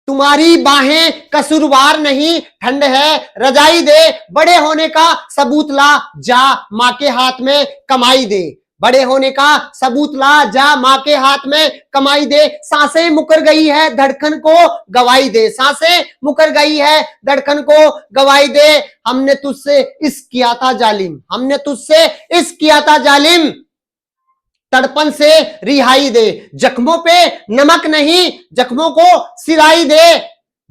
तुम्हारी बाहें कसूरवार नहीं, ठंड है रजाई दे, बड़े होने का सबूत ला, जा माँ के हाथ में कमाई दे। बड़े होने का सबूत ला, जा माँ के हाथ में कमाई दे। सांसें मुकर गई है धड़कन को गवाही दे, सांसें मुकर गई है धड़कन को गवाही दे। हमने तुझसे इश्क किया था जालिम, हमने तुझसे इश्क किया था जालिम, तड़पन से रिहाई दे। जख्मों पे नमक नहीं, जख्मों को सिलाई दे,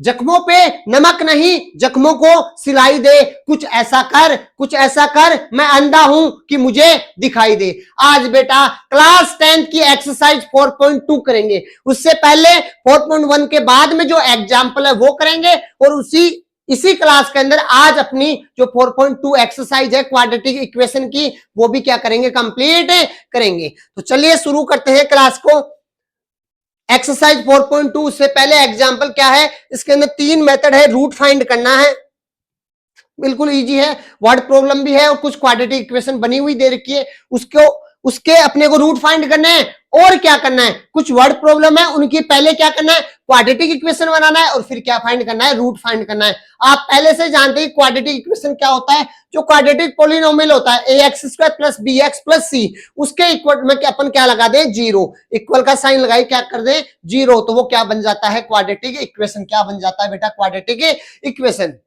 जख्मों पे नमक नहीं, जख्मों को सिलाई दे। कुछ ऐसा कर, कुछ ऐसा कर, मैं अंधा हूं कि मुझे दिखाई दे। आज बेटा क्लास 10 की एक्सरसाइज 4.2 करेंगे। उससे पहले 4.1 के बाद में जो एग्जाम्पल है वो करेंगे, और इसी क्लास के अंदर आज अपनी जो 4.2 एक्सरसाइज है क्वाड्रेटिक इक्वेशन की, वो भी क्या करेंगे, कंप्लीट करेंगे। तो चलिए शुरू करते हैं क्लास को। एक्सरसाइज 4.2 उससे पहले एग्जांपल क्या है, इसके अंदर 3 मेथड है। रूट फाइंड करना है, बिल्कुल इजी है, वर्ड प्रॉब्लम भी है और कुछ क्वाड्रेटिक इक्वेशन बनी हुई दे रखी है, उसके अपने को रूट फाइंड करना है। और क्या करना है, कुछ वर्ड प्रॉब्लम है, उनकी पहले क्या करना है, क्वाड्रेटिक इक्वेशन बनाना है, और फिर क्या फाइंड करना है, रूट फाइंड करना है। आप पहले से जानते हैं क्वाड्रेटिक इक्वेशन क्या होता है। जो क्वाड्रेटिक पोलिनोमियल होता है ax² plus bx plus c, उसके इक्वल में अपन क्या लगा दें, जीरो। इक्वल का साइन लगाई क्या कर दें, जीरो, तो वो क्या बन जाता है, क्वाड्रेटिक इक्वेशन। क्या बन जाता है बेटा, क्वाड्रेटिक इक्वेशन।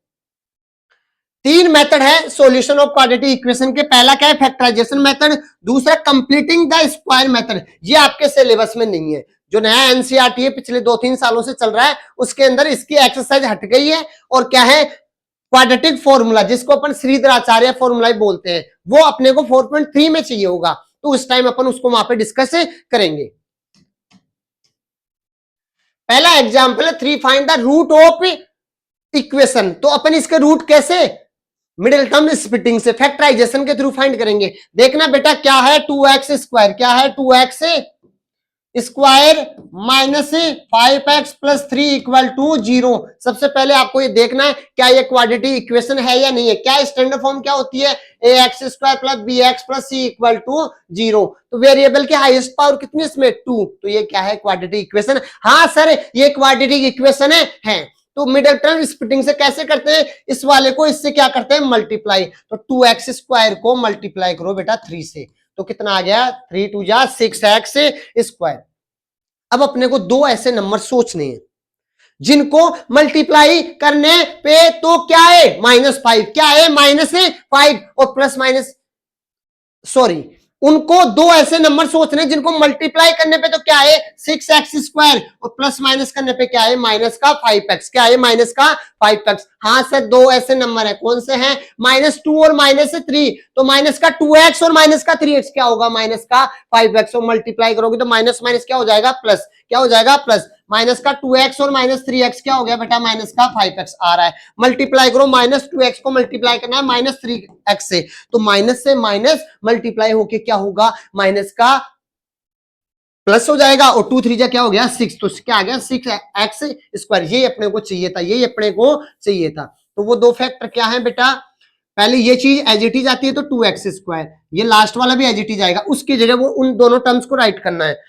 3 मेथड है सॉल्यूशन ऑफ क्वाड्रेटिक इक्वेशन के। पहला क्या है, फैक्टराइजेशन मेथड, दूसरा कंप्लीटिंग द स्क्वायर मेथड। ये आपके सिलेबस में नहीं है, जो नया एनसीईआरटी है पिछले 2-3 सालों से चल रहा है, उसके अंदर इसकी एक्सरसाइज हट गई है। और क्या है, क्वाड्रेटिक फॉर्मूला, जिसको अपन श्रीधराचार्य फॉर्मूला बोलते हैं, वो अपने को 4.3 में चाहिए होगा, तो उस टाइम अपन उसको वहां पे डिस्कस करेंगे। पहला एग्जाम्पल है 3 find the root of equation. तो अपन इसके रूट कैसे, मिडिल टर्म स्प्लिटिंग से, फैक्टराइजेशन के थ्रू फाइंड करेंगे। देखना बेटा क्या है, 2x स्क्वायर, क्या है 2x square minus 5x plus 3 equal to 0। सबसे पहले आपको ये देखना है क्या ये क्वाड्रेटिक इक्वेशन है या नहीं है। क्या स्टैंडर्ड फॉर्म क्या होती है, ax² plus bx plus c equal to 0। तो वेरिएबल की हाईएस्ट पावर कितनी इसमें, 2, तो ये क्या है, क्वाड्रेटिक इक्वेशन। हाँ सर ये क्वाड्रेटिक इक्वेशन है। तो मिडिल टर्म स्प्लिटिंग से कैसे करते हैं, इस वाले को इससे क्या करते हैं, मल्टीप्लाई। तो 2x स्क्वायर को मल्टीप्लाई करो बेटा 3 से, तो कितना आ गया, 3 2 जा 6x स्क्वायर। अब अपने को 2 ऐसे नंबर सोचने हैं जिनको मल्टीप्लाई करने पे तो क्या है, -5, क्या है -5, और प्लस माइनस, सॉरी, उनको 2 ऐसे नंबर सोचने जिनको मल्टीप्लाई करने पे तो क्या है 6x स्क्वायर, और प्लस माइनस करने पे क्या है, माइनस का 5x, क्या है माइनस का 5x। हाँ सर 2 ऐसे नंबर है, कौन से हैं, -2 और -3। तो माइनस का 2x और माइनस का 3x क्या होगा, माइनस का 5x, और मल्टीप्लाई करोगे तो माइनस माइनस क्या हो जाएगा, प्लस, क्या हो जाएगा, प्लस। माइनस का 2x और -3x क्या हो गया बेटा, माइनस का 5x आ रहा है। मल्टीप्लाई करो, -2x को मल्टीप्लाई करना है -3x से, तो माइनस से माइनस मल्टीप्लाई होके क्या होगा, माइनस का प्लस हो जाएगा, और 2 3 क्या हो गया 6, तो क्या आ गया 6x स्क्वायर। ये अपने को चाहिए था, ये अपने को चाहिए था। तो वो 2 फैक्टर क्या है बेटा, पहले ये चीज एज इट इज आती है तो 2x स्क्वायर, ये लास्ट वाला भी एज इट इज आएगा, उसकी जगह वो उन दोनों टर्म्स को राइट करना है।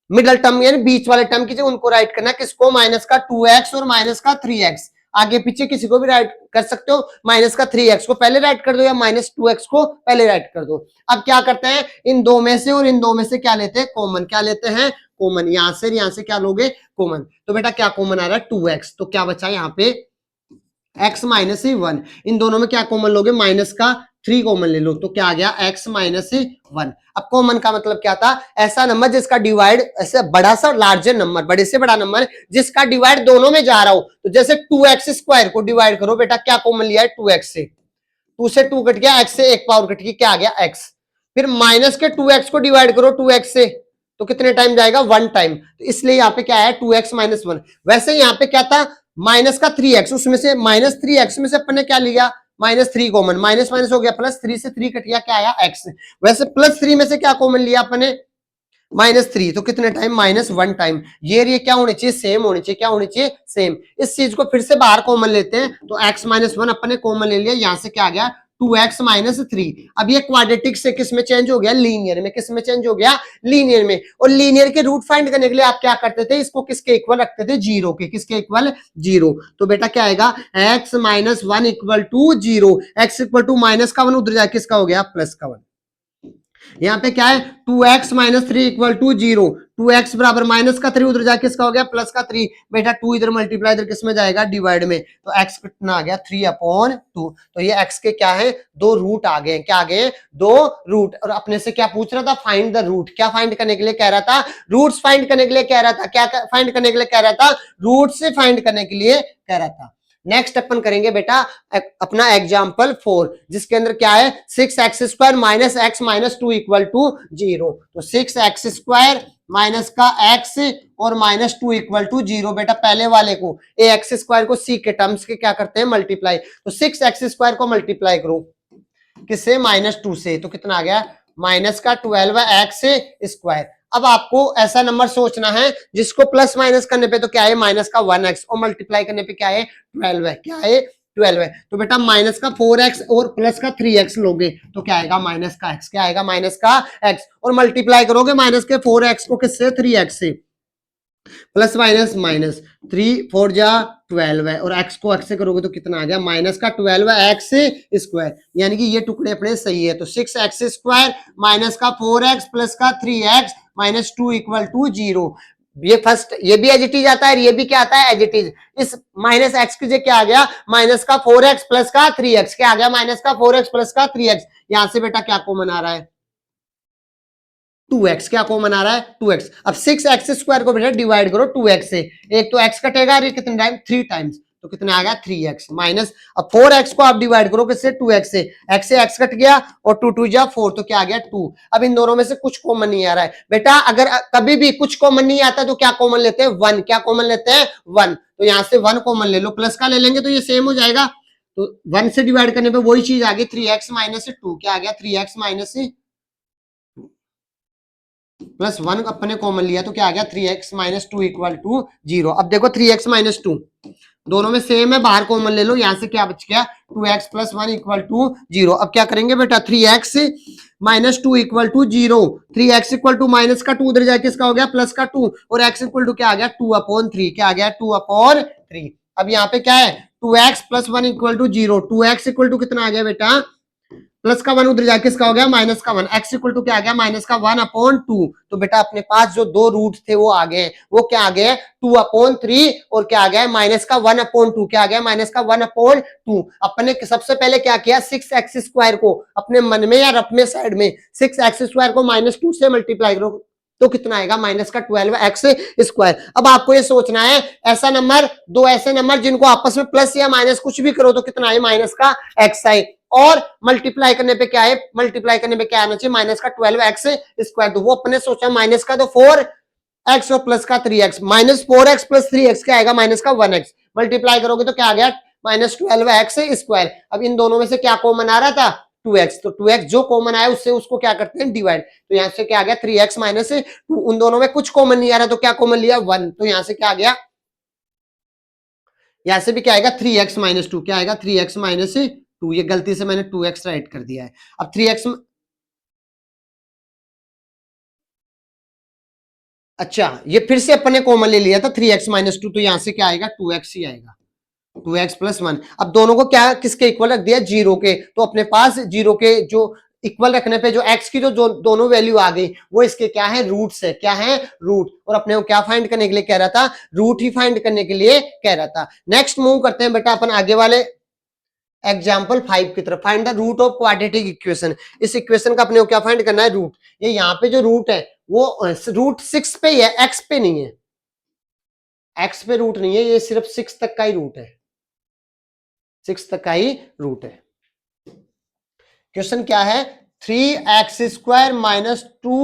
मिडल टर्म यानी बीच वाले टर्म की जगह उनको राइट करना है, किसको, माइनस का 2x और माइनस का 3x। आगे पीछे किसी को भी राइट कर सकते हो, माइनस का 3x को पहले राइट कर दो या -2x को पहले राइट कर दो। अब क्या करते हैं, इन 2 में से और इन 2 में से क्या लेते हैं, कॉमन। क्या लेते हैं, कॉमन। यहां से क्या लोगे, कॉमन। तो बेटा क्या कॉमन आ रहा है, 2x, तो क्या बचा यहाँ पे x माइनस 1। इन दोनों में क्या कॉमन लोगे, माइनस का 3 कॉमन ले लो, तो क्या आ गया x माइनस 1। अब कॉमन का मतलब क्या था, ऐसा नंबर जिसका डिवाइड, ऐसे बड़ा सा लार्जर नंबर, बड़े से बड़ा नंबर जिसका डिवाइड दोनों में जा रहा हो। तो जैसे 2x स्क्वायर को डिवाइड करो बेटा, क्या कॉमन लिया है, 2x से, 2 से 2 कट गया, x से 1 पावर कट गई, क्या आ गया x। फिर माइनस के 2x को डिवाइड करो 2x से, तो कितने टाइम जाएगा, 1 टाइम। तो इसलिए यहाँ पे क्या है, 2x माइनस 1। वैसे यहाँ पे क्या था, माइनस का 3x, उसमें से -3x में से अपन ने क्या लिया, -3 कॉमन, माइनस माइनस हो गया प्लस, 3 से 3 कट गया, क्या आया x। वैसे +3 में से क्या कॉमन लिया अपन ने, -3, तो कितने टाइम, -1 टाइम। ये क्या होने चाहिए, सेम होने चाहिए, क्या होने चाहिए, सेम। इस चीज को फिर से बाहर कॉमन लेते हैं, तो x -1 अपन ने कॉमन ले लिया, यहां से क्या आ गया 2x माइनस 3। अब ये क्वाड्रेटिक से किस में चेंज हो गया, लीनियर में। किस में चेंज हो गया, लीनियर में। और लीनियर के रूट फाइंड करने के लिए आप क्या करते थे, इसको किसके इक्वल रखते थे, जीरो के। किसके इक्वल, जीरो। तो बेटा क्या आएगा, x minus 1 equal to zero. X equal to minus का 1 उधर जाके किसका हो गया, प्लस का 1। यहाँ पे क्या है, 2x minus 3 equal to zero. 2x बराबर माइनस का 3 उधर जाके किसका हो गया, प्लस का 3। बेटा 2 इधर मल्टीप्लाई इधर किस में जाएगा, डिवाइड में। तो x कितना आ गया, 3/2। तो ये x के क्या है, दो रूट आ गए। क्या आ गए, दो रूट। और अपने से क्या पूछ रहा था, फाइंड द रूट। क्या फाइंड करने के लिए कह रहा था, रूट्स फाइंड करने के लिए कह रहा था। क्या फाइंड करने के लिए कह रहा था, रूट से फाइंड करने के लिए कह रहा था। नेक्स्ट अपन करेंगे बेटा अपना एग्जाम्पल 4, जिसके अंदर क्या है, 6x² minus x minus 2 equal to 0। तो 6x² माइनस का x और माइनस 2 इक्वल टू 0। बेटा पहले वाले को ax² को c के टर्म्स के क्या करते हैं, मल्टीप्लाई। तो 6x² को मल्टीप्लाई करो किससे, -2 से। तो कितना आ गया, माइनस का 12x²। अब आपको ऐसा नंबर सोचना है जिसको प्लस माइनस करने पे तो क्या है, माइनस का 1x, और मल्टीप्लाई करने पे क्या है, 12 है। क्या है, 12 है। तो बेटा माइनस का 4x और प्लस का 3x लोगे तो क्या आएगा, माइनस का x। क्या आएगा, माइनस का x। और मल्टीप्लाई करोगे माइनस के 4x को किससे, 3x से। प्लस माइनस माइनस, 3 4 जा 12 है, और x को x से करोगे तो कितना आ गया, माइनस का 12x²। यानी कि ये टुकड़े अपने सही है। तो 6x² माइनस का 4x प्लस का 3x माइनस 2 इक्वल टू 0। ये फर्स्ट, ये भी एज इट इज आता है, ये भी क्या आता है, एज इट इज। इस माइनस एक्स की जगह क्या आ गया, माइनस का 4x प्लस का 3x। क्या आ गया, माइनस का 4x प्लस का 3x। यहां से बेटा क्या कॉमन आ रहा है, 2x। क्या कॉमन आ रहा है, 2x। अब 6x² को बेटा डिवाइड करो 2x से। एक तो x कटेगा, और ये कितने टाइम, 3 टाइम्स। तो कितना आ गया, 3x माइनस। अब 4x को आप डिवाइड करो किससे, 2x से। x से x कट गया, और 2 2 जा 4, तो क्या आ गया, 2। अब इन दोनों में से कुछ कॉमन नहीं आ रहा है बेटा। अगर कभी भी कुछ कॉमन नहीं आता तो क्या कॉमन लेते हैं, 1। क्या कॉमन लेते हैं, 1। तो यहां से 1 कॉमन ले लो, प्लस का ले लेंगे तो ये सेम हो जाएगा। तो 1 से डिवाइड करने पे वही चीज आ गई, 3x माइनस 2। क्या आ गया, 3x माइनस प्लस 1 अपने कॉमन लिया तो क्या आ गया, 3x माइनस 2 इक्वल टू 0। अब देखो 3x माइनस 2 दोनों में सेम है, बाहर कॉमन ले लो। यहां से क्या बच गया, 2x प्लस 1 इक्वल टू 0। अब क्या करेंगे बेटा, 3x minus 2 equal to 0। 3x equal to minus का 2 उधर जाके इसका हो गया प्लस का 2, और x इक्वल टू क्या आ गया, 2/3। क्या आ गया, 2/3। अब यहाँ पे क्या है, 2x plus 1 equal to 0। 2x equal to कितना आ गया बेटा, प्लस का 1 उधर जाके इसका हो गया माइनस का 1। x इक्वल टू क्या आ गया, माइनस का 1/2। तो बेटा अपने पास जो दो रूट थे वो आ गए। वो क्या आ गए, 2/3, और क्या आ गया, माइनस का 1/2। क्या आ गया, माइनस का 1/2। अपने सबसे पहले क्या किया, 6x² को अपने मन में या रफ में साइड में 6x² को -2 से मल्टीप्लाई करो तो कितना आएगा, माइनस का 12x²। अब आपको ये सोचना है, ऐसा नंबर, दो ऐसे नंबर जिनको आपस में प्लस या माइनस कुछ भी करो तो कितना है, माइनस का x आए। और मल्टीप्लाई करने पे क्या है, मल्टीप्लाई करने पे क्या आना चाहिए, माइनस का 12x²। तो वो अपने सोचा माइनस का तो 4x और प्लस का 3x। -4x प्लस 3x क्या आएगा, माइनस का 1x। मल्टीप्लाई करोगे तो क्या आ गया, -12x²। अब इन दोनों में से क्या कॉमन आ रहा था, 2x। तो 2x जो कॉमन आया उससे उसको क्या करते हैं, डिवाइड। तो यहां से क्या आ गया, 3x माइनस 2। उन दोनों में कुछ कॉमन नहीं आ रहा तो क्या कॉमन लिया, 1। तो यहां से क्या आ गया, यहां से भी क्या आएगा, 3x माइनस 2। क्या आएगा, 3x माइनस 2। ये गलती से मैंने 2x राइट कर दिया है। अब 3x, अच्छा ये फिर से अपने कॉमन ले लिया था 3x माइनस 2। तो यहां से क्या आएगा, 2x ही आएगा, 2x प्लस 1। अब दोनों को क्या किसके इक्वल रख दिया, 0 के। तो अपने पास 0 के जो इक्वल रखने पे जो x की जो दोनों वैल्यू आ गई वो इसके क्या है, रूट्स है। क्या है, रूट। और अपने को क्या फाइंड करने के लिए कह रहा था, रूट ही फाइंड करने के लिए कह रहा था। नेक्स्ट मूव करते हैं बेटा अपन आगे वाले एग्जाम्पल 5 की तरफ। Find the root of quadratic equation. इस इक्वेशन का अपने को क्या फाइंड करना है, रूट। ये यहाँ पे जो रूट है वो रूट 6 पे ही है, x पे नहीं है। x पे रूट नहीं है, ये सिर्फ 6 तक का ही रूट है, 6 तक का ही रूट है। क्वेश्चन क्या है, 3x² minus 2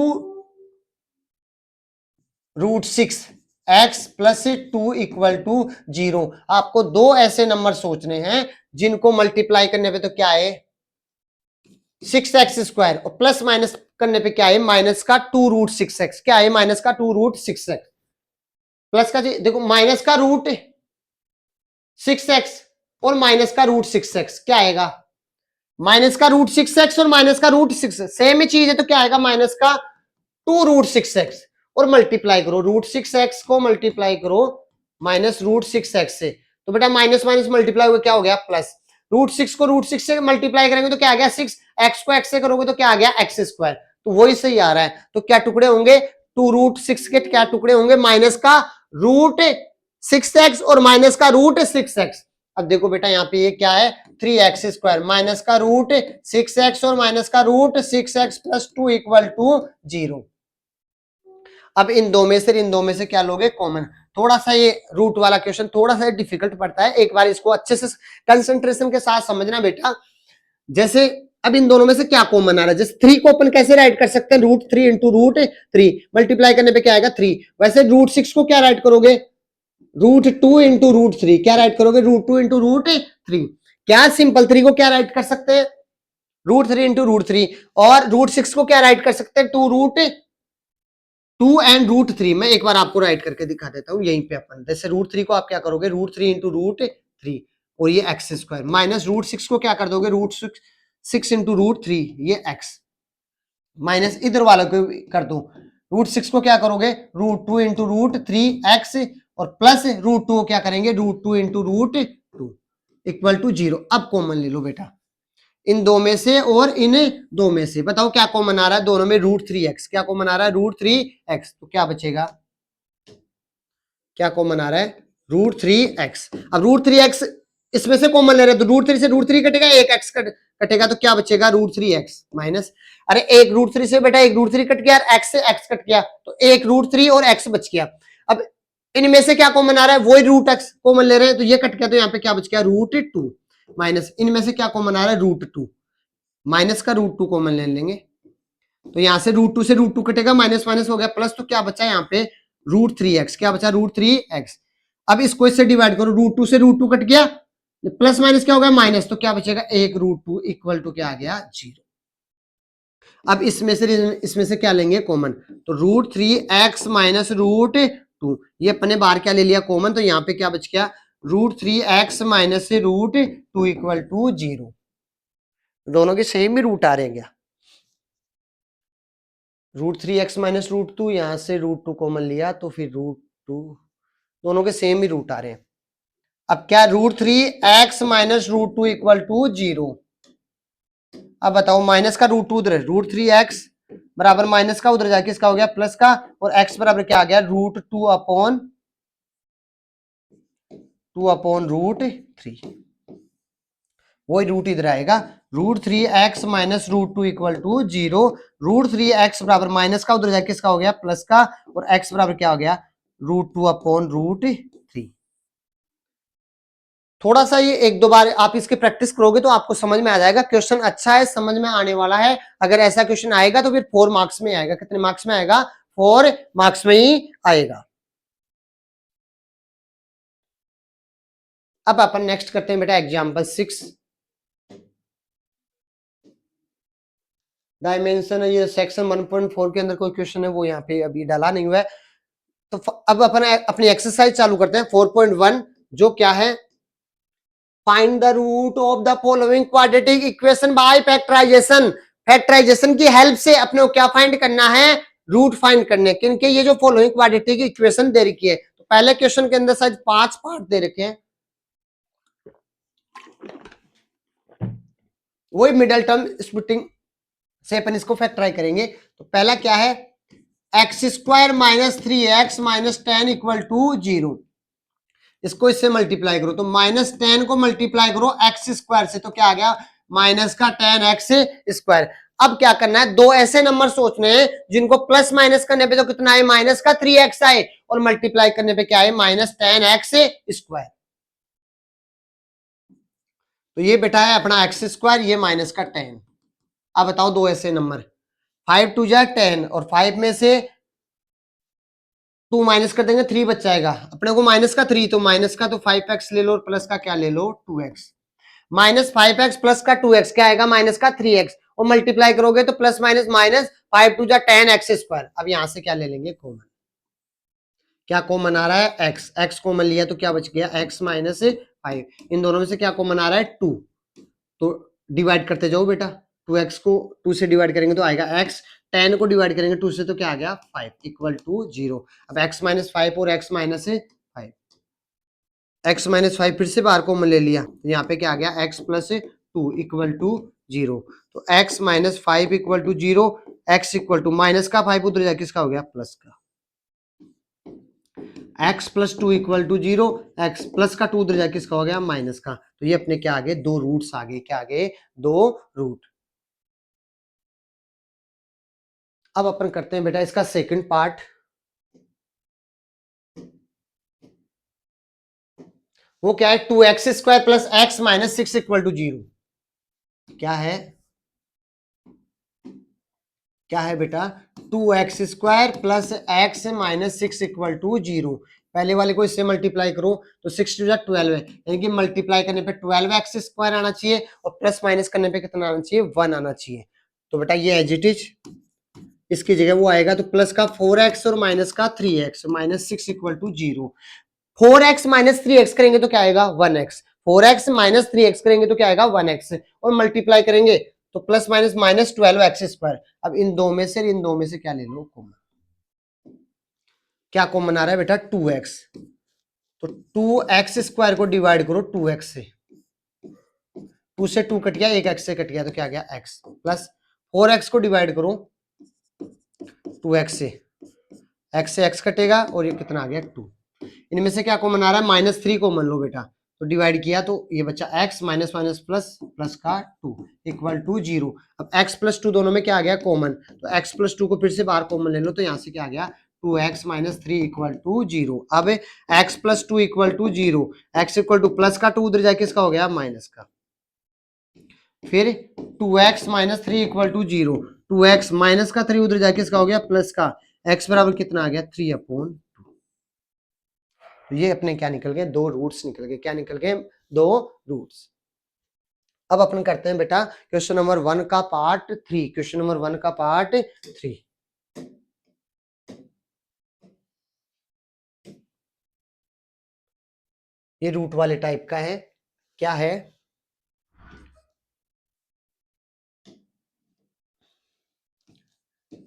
root 6 x plus 2 equal to 0। आपको दो ऐसे नंबर सोचने हैं जिनको मल्टीप्लाई करने पे तो क्या है, 6x² और प्लस माइनस करने पे क्या है, माइनस का 2 रूट 6x। क्या है, माइनस का 2 रूट 6x। प्लस का देखो माइनस का रूट 6x और माइनस का रूट 6x क्या आएगा, माइनस का रूट 6x और माइनस का रूट 6 सेम ही चीज है, तो क्या आएगा माइनस का 2 रूट 6x और मल्टीप्लाई करो रूट 6x को मल्टीप्लाई करो माइनस रूट 6x से, तो बेटा माइनस माइनस मल्टीप्लाई हुआ क्या हो गया प्लस, रूट 6 को रूट 6 से मल्टीप्लाई करेंगे तो क्या आ गया 6, x को x से करोगे तो क्या आ गया x स्क्वायर, तो वही सही आ रहा है। तो क्या टुकड़े होंगे 2 रूट 6 के क्या टुकड़े होंगे माइनस का रूट 6x और माइनस का रूट 6x। अब देखो बेटा यहाँ पे ये क्या है 3x स्क्वायर माइनस का रूट 6x और माइनस का root 6x plus 2 equal to 0। अब इन दो में से क्या लोगे कॉमन। थोड़ा सा ये रूट वाला क्वेश्चन थोड़ा सा डिफिकल्ट पड़ता है, एक बार इसको अच्छे से कंसंट्रेशन के साथ समझना बेटा। जैसे अब इन दोनों में से क्या कॉमन आ रहा है, जैसे 3 को अपन कैसे राइट कर सकते हैं रूट 3 इंटू रूट 3 मल्टीप्लाई करने पे क्या आएगा 3, वैसे रूट 6 को क्या राइट करोगे रूट 2 इंटू रूट 3, क्या राइट करोगे रूट 2 इंटू रूट 3, क्या सिंपल 3 को क्या राइट कर सकते हैं रूट 3 इंटू रूट 3, और रूट 6 को क्या राइट कर सकते हैं 2 रूट 2 एंड रूट 3। मैं एक बार आपको राइट करके दिखा देता हूं यहीं पे अपन, जैसे रूट 3 को आप क्या करोगे रूट 3 इंटू रूट 3 और ये एक्स स्क्वायर माइनस रूट 6 को क्या कर दोगे रूट 6 इंटू रूट 3 ये एक्स माइनस इधर वाले को कर दो रूट 6 को क्या करोगे रूट 2 इंटू रूट 3 एक्स और प्लस रूट 2 क्या करेंगे root 2 into root 2 equal to 0। अब कॉमन ले लो बेटा इन दो में से और इन दो में से, बताओ क्या कॉमन आ रहा है दोनों में रूट 3x, क्या कॉमन आ रहा है रूट 3x, तो क्या बचेगा क्या कॉमन आ रहा है रूट 3x। अब रूट 3x इसमें से कॉमन ले रहे हैं तो रूट 3 से रूट 3 कटेगा, एक x कटेगा तो क्या बचेगा रूट 3x माइनस, अरे एक रूट 3 से बेटा एक रूट 3 कट गया, x से x कट गया तो एक रूट 3 और x बच गया। अब इनमें से क्या कॉमन आ रहा है वही रूट x कॉमन ले रहे हैं तो ये कट गया तो यहाँ पे क्या बच गया रूट 2 माइनस इनमें से क्या कॉमन आ रहा है रूट 2 माइनस का रूट 2 कॉमन ले लेंगे तो यहां से रूट 2 से रूट 2 कटेगा माइनस माइनस हो गया प्लस, तो क्या बचा यहाँ पे रूट 3x, क्या बचा रूट 3x। अब इसको इससे डिवाइड करो रूट 2 से रूट 2 कट गया प्लस माइनस क्या हो गया माइनस, तो क्या बचेगा एक रूट 2 इक्वल टू क्या आ गया 0। अब इसमें से क्या लेंगे कॉमन, तो रूट 3x माइनस रूट 2 ये अपने बाहर क्या ले लिया कॉमन, तो यहाँ पे क्या बच गया root 3x minus root 2 equal to 0। दोनों के सेम ही रूट आ रहे हैं क्या, रूट 3x माइनस रूट 2 यहां से रूट 2 कॉमन लिया तो फिर रूट 2 दोनों के सेम ही रूट आ रहे हैं। अब क्या root 3x minus root 2 equal to 0। अब बताओ माइनस का रूट 2 उधर रूट 3x बराबर माइनस का उधर जाके इसका हो गया प्लस का और x बराबर क्या आ गया रूट 2 अपॉन रूट 3, वही रूट इधर आएगा root 3x minus root 2 equal to 0, root 3x बराबर माइनस का उधर जाके इसका हो गया प्लस का और x बराबर क्या हो गया रूट 2 अपॉन रूट 3। थोड़ा सा ये एक दो बार आप इसकी प्रैक्टिस करोगे तो आपको समझ में आ जाएगा, क्वेश्चन अच्छा है समझ में आने वाला है। अगर ऐसा क्वेश्चन आएगा तो फिर 4 मार्क्स में आएगा, कितने मार्क्स में आएगा 4 मार्क्स में ही आएगा। अब अपन नेक्स्ट करते हैं बेटा एग्जाम्पल 6 डायमेंशन, ये सेक्शन 1.4 के अंदर कोई क्वेश्चन है वो यहाँ पे अभी डाला नहीं हुआ है। तो अब अपन अपनी एक्सरसाइज चालू करते हैं 4.1 जो क्या है find the root of the following quadratic equation by factorization. Factorization की हेल्प से अपने को क्या फाइंड करना है रूट फाइंड करने, क्योंकि ये जो फॉलोइंग क्वाड्रेटिक इक्वेशन दे रखी है तो पहले क्वेश्चन के अंदर शायद 5 पार्ट दे रखे हैं, वही मिडल टर्म स्प्लिटिंग से अपन इसको फैक्टराइज करेंगे। तो पहला क्या है x square minus 3x minus 10 equal to 0, इसको इससे मल्टीप्लाई करो तो माइनस 10 को मल्टीप्लाई करो एक्स स्क्वायर से तो क्या आ गया माइनस का 10x स्क्वायर। अब क्या करना है दो ऐसे नंबर सोचने हैं जिनको प्लस माइनस करने पे तो कितना आए माइनस का 3x आए और मल्टीप्लाई करने पे क्या आए माइनस 10x स्क्वायर। तो ये बेटा है अपना एक्स स्क्वायर ये माइनस का 10। अब बताओ दो ऐसे नंबर 5 2 जा 10 और 5 में से 2 माइनस कर देंगे 3 बच जाएगा अपने को माइनस का 3, तो माइनस का तो 5x ले लो और प्लस का क्या ले लो 2x, माइनस 5x प्लस का 2x क्या आएगा माइनस का 3x और मल्टीप्लाई करोगे तो प्लस माइनस माइनस 5 2 जा 10x स्क्वायर। अब यहां से क्या ले लेंगे कॉमन, क्या कॉमन आ रहा है x, x कॉमन लिया तो क्या बच गया x माइनस 5, इन दोनों में से क्या कॉमन आ रहा है 2, तो डिवाइड करते जाओ बेटा, 2x को 2 से डिवाइड करेंगे तो आएगा x, 10 को डिवाइड करेंगे 2 से तो क्या आ गया 5 इक्वल टू 0। अब x माइनस 5 और x माइनस 5, x माइनस 5 फिर से बाहर कॉमन ले लिया तो यहाँ पे क्या आ गया x प्लस 2 इक्वल टू 0। तो x minus 5 equal to 0, x equal to minus का 5 उधर जाके किसका हो गया प्लस का, x plus 2 equal to 0, x plus का 2 उधर जाके किसका हो गया माइनस का। तो ये अपने क्या आगे दो रूट्स आगे, क्या आगे दो रूट। अब अपन करते हैं बेटा इसका सेकंड पार्ट। वो क्या है 2x square plus x minus 6 equal to 0। क्या है, क्या है बेटा 2x square plus x minus 6 equal to 0। पहले वाले को इससे मल्टीप्लाई करो तो 6 टू 12 है, यानी कि मल्टीप्लाई करने पे 12x स्क्वायर आना चाहिए और प्लस माइनस करने पे कितना आना चाहिए 1 आना चाहिए। तो बेटा ये एज इट इज इसकी जगह वो आएगा, तो प्लस का 4x और माइनस का 3x minus 6 equal to 0। 4x minus 3x करेंगे तो क्या आएगा 1x, 4x माइनस 3x करेंगे तो क्या आएगा 1x, और मल्टीप्लाई करेंगे तो plus minus minus 12x square. अब इन दो में से क्या ले लो कॉमन, क्या कॉमन आ रहा है बेटा 2x, तो 2x स्क्वायर को डिवाइड करो 2x से, 2 से 2 कट गया, एक x से कट गया तो क्या आ गया x, प्लस 4x को डिवाइड करो 2x से, x से x कटेगा और ये कितना आ गया 2। इनमें से क्या कॉमन आ रहा है माइनस 3 कॉमन लो बेटा, तो डिवाइड किया तो ये बच्चा x minus minus plus plus का 2 इक्वल टू 0। अब x प्लस 2 दोनों में क्या आ गया कॉमन, तो x प्लस 2 को फिर से बाहर कॉमन ले लो तो यहाँ से क्या आ गया 2x माइनस 3 इक्वल टू 0। अब x plus 2 equal to 0, x equal to plus का 2 उधर जाके किसका हो गया माइनस का, फिर 2x minus 3 equal to 0, 2x minus का 3 उधर जाके किसका हो गया प्लस का, x बराबर कितना आ गया 3/2। तो ये अपने क्या निकल गए दो रूट्स निकल गए, क्या निकल गए दो रूट्स। अब अपन करते हैं बेटा क्वेश्चन नंबर 1 का पार्ट 3, क्वेश्चन नंबर 1 का पार्ट 3। ये रूट वाले टाइप का है, क्या है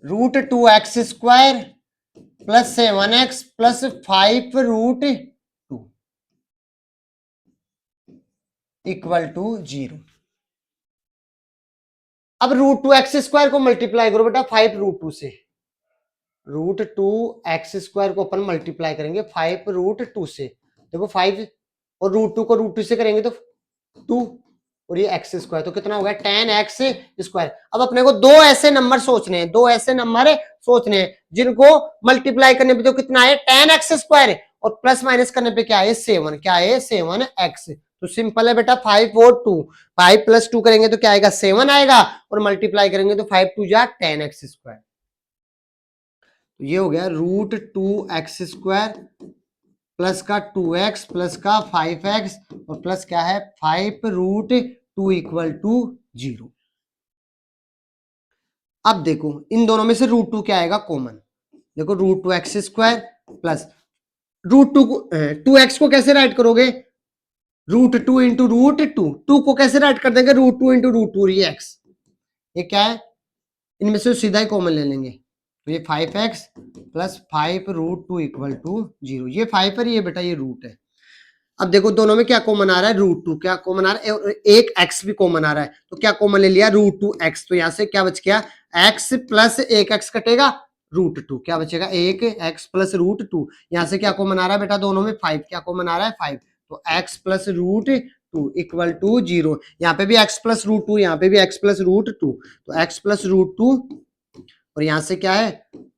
root 2x square plus 7x plus 5 root 2 equal to 0। अब रूट 2x स्क्वायर को मल्टीप्लाई करो बेटा 5 रूट 2 से, रूट 2x स्क्वायर को अपन मल्टीप्लाई करेंगे 5 रूट 2 से, देखो 5 और रूट 2 को रूट 2 से करेंगे तो 2 और ये एक्स स्क्वायर, तो कितना हो गया 10x स्क्वायर। अब अपने को दो ऐसे नंबर सोचने हैं, दो ऐसे नंबर सोचने हैं जिनको मल्टीप्लाई करने पे तो कितना है 10x स्क्वायर और प्लस माइनस करने पे क्या है 7, क्या है 7x। तो सिंपल है बेटा 5 और 2, 5 प्लस 2 करेंगे तो क्या आएगा 7 आएगा और मल्टीप्लाई करेंगे तो 5 2 जा 10x स्क्वायर। तो ये हो गया रूट 2x स्क्वायर प्लस का 2x प्लस का 5x और प्लस क्या है 5 रूट 2 इक्वल टू 0। अब देखो इन दोनों में से रूट 2 क्या आएगा कॉमन, देखो root 2x square plus root 2 को 2x को कैसे राइट करोगे रूट 2 इंटू रूट 2 को कैसे राइट कर देंगे रूट 2 इंटू रूट 2 ये x, ये क्या है इनमें से सीधा ही कॉमन ले लेंगे तो ये 5x plus 5 root 2 equal to 0। ये 5 पर ये बेटा ये रूट है। अब देखो दोनों में क्या कॉमन आ रहा है रूट 2, क्या कॉमन आ रहा है और एक x भी कॉमन आ रहा है, तो क्या कॉमन ले लिया रूट 2x, तो यहां से क्या बच गया x प्लस एक x कटेगा रूट 2, क्या बचेगा एक x प्लस रूट 2। यहां से क्या कॉमन आ रहा है बेटा दोनों में 5, क्या कॉमन आ रहा है 5, तो x plus root 2 equal to 0। यहाँ पे भी x प्लस रूट 2, यहाँ पे भी x प्लस रूट 2, तो x प्लस रूट 2 और यहां से क्या है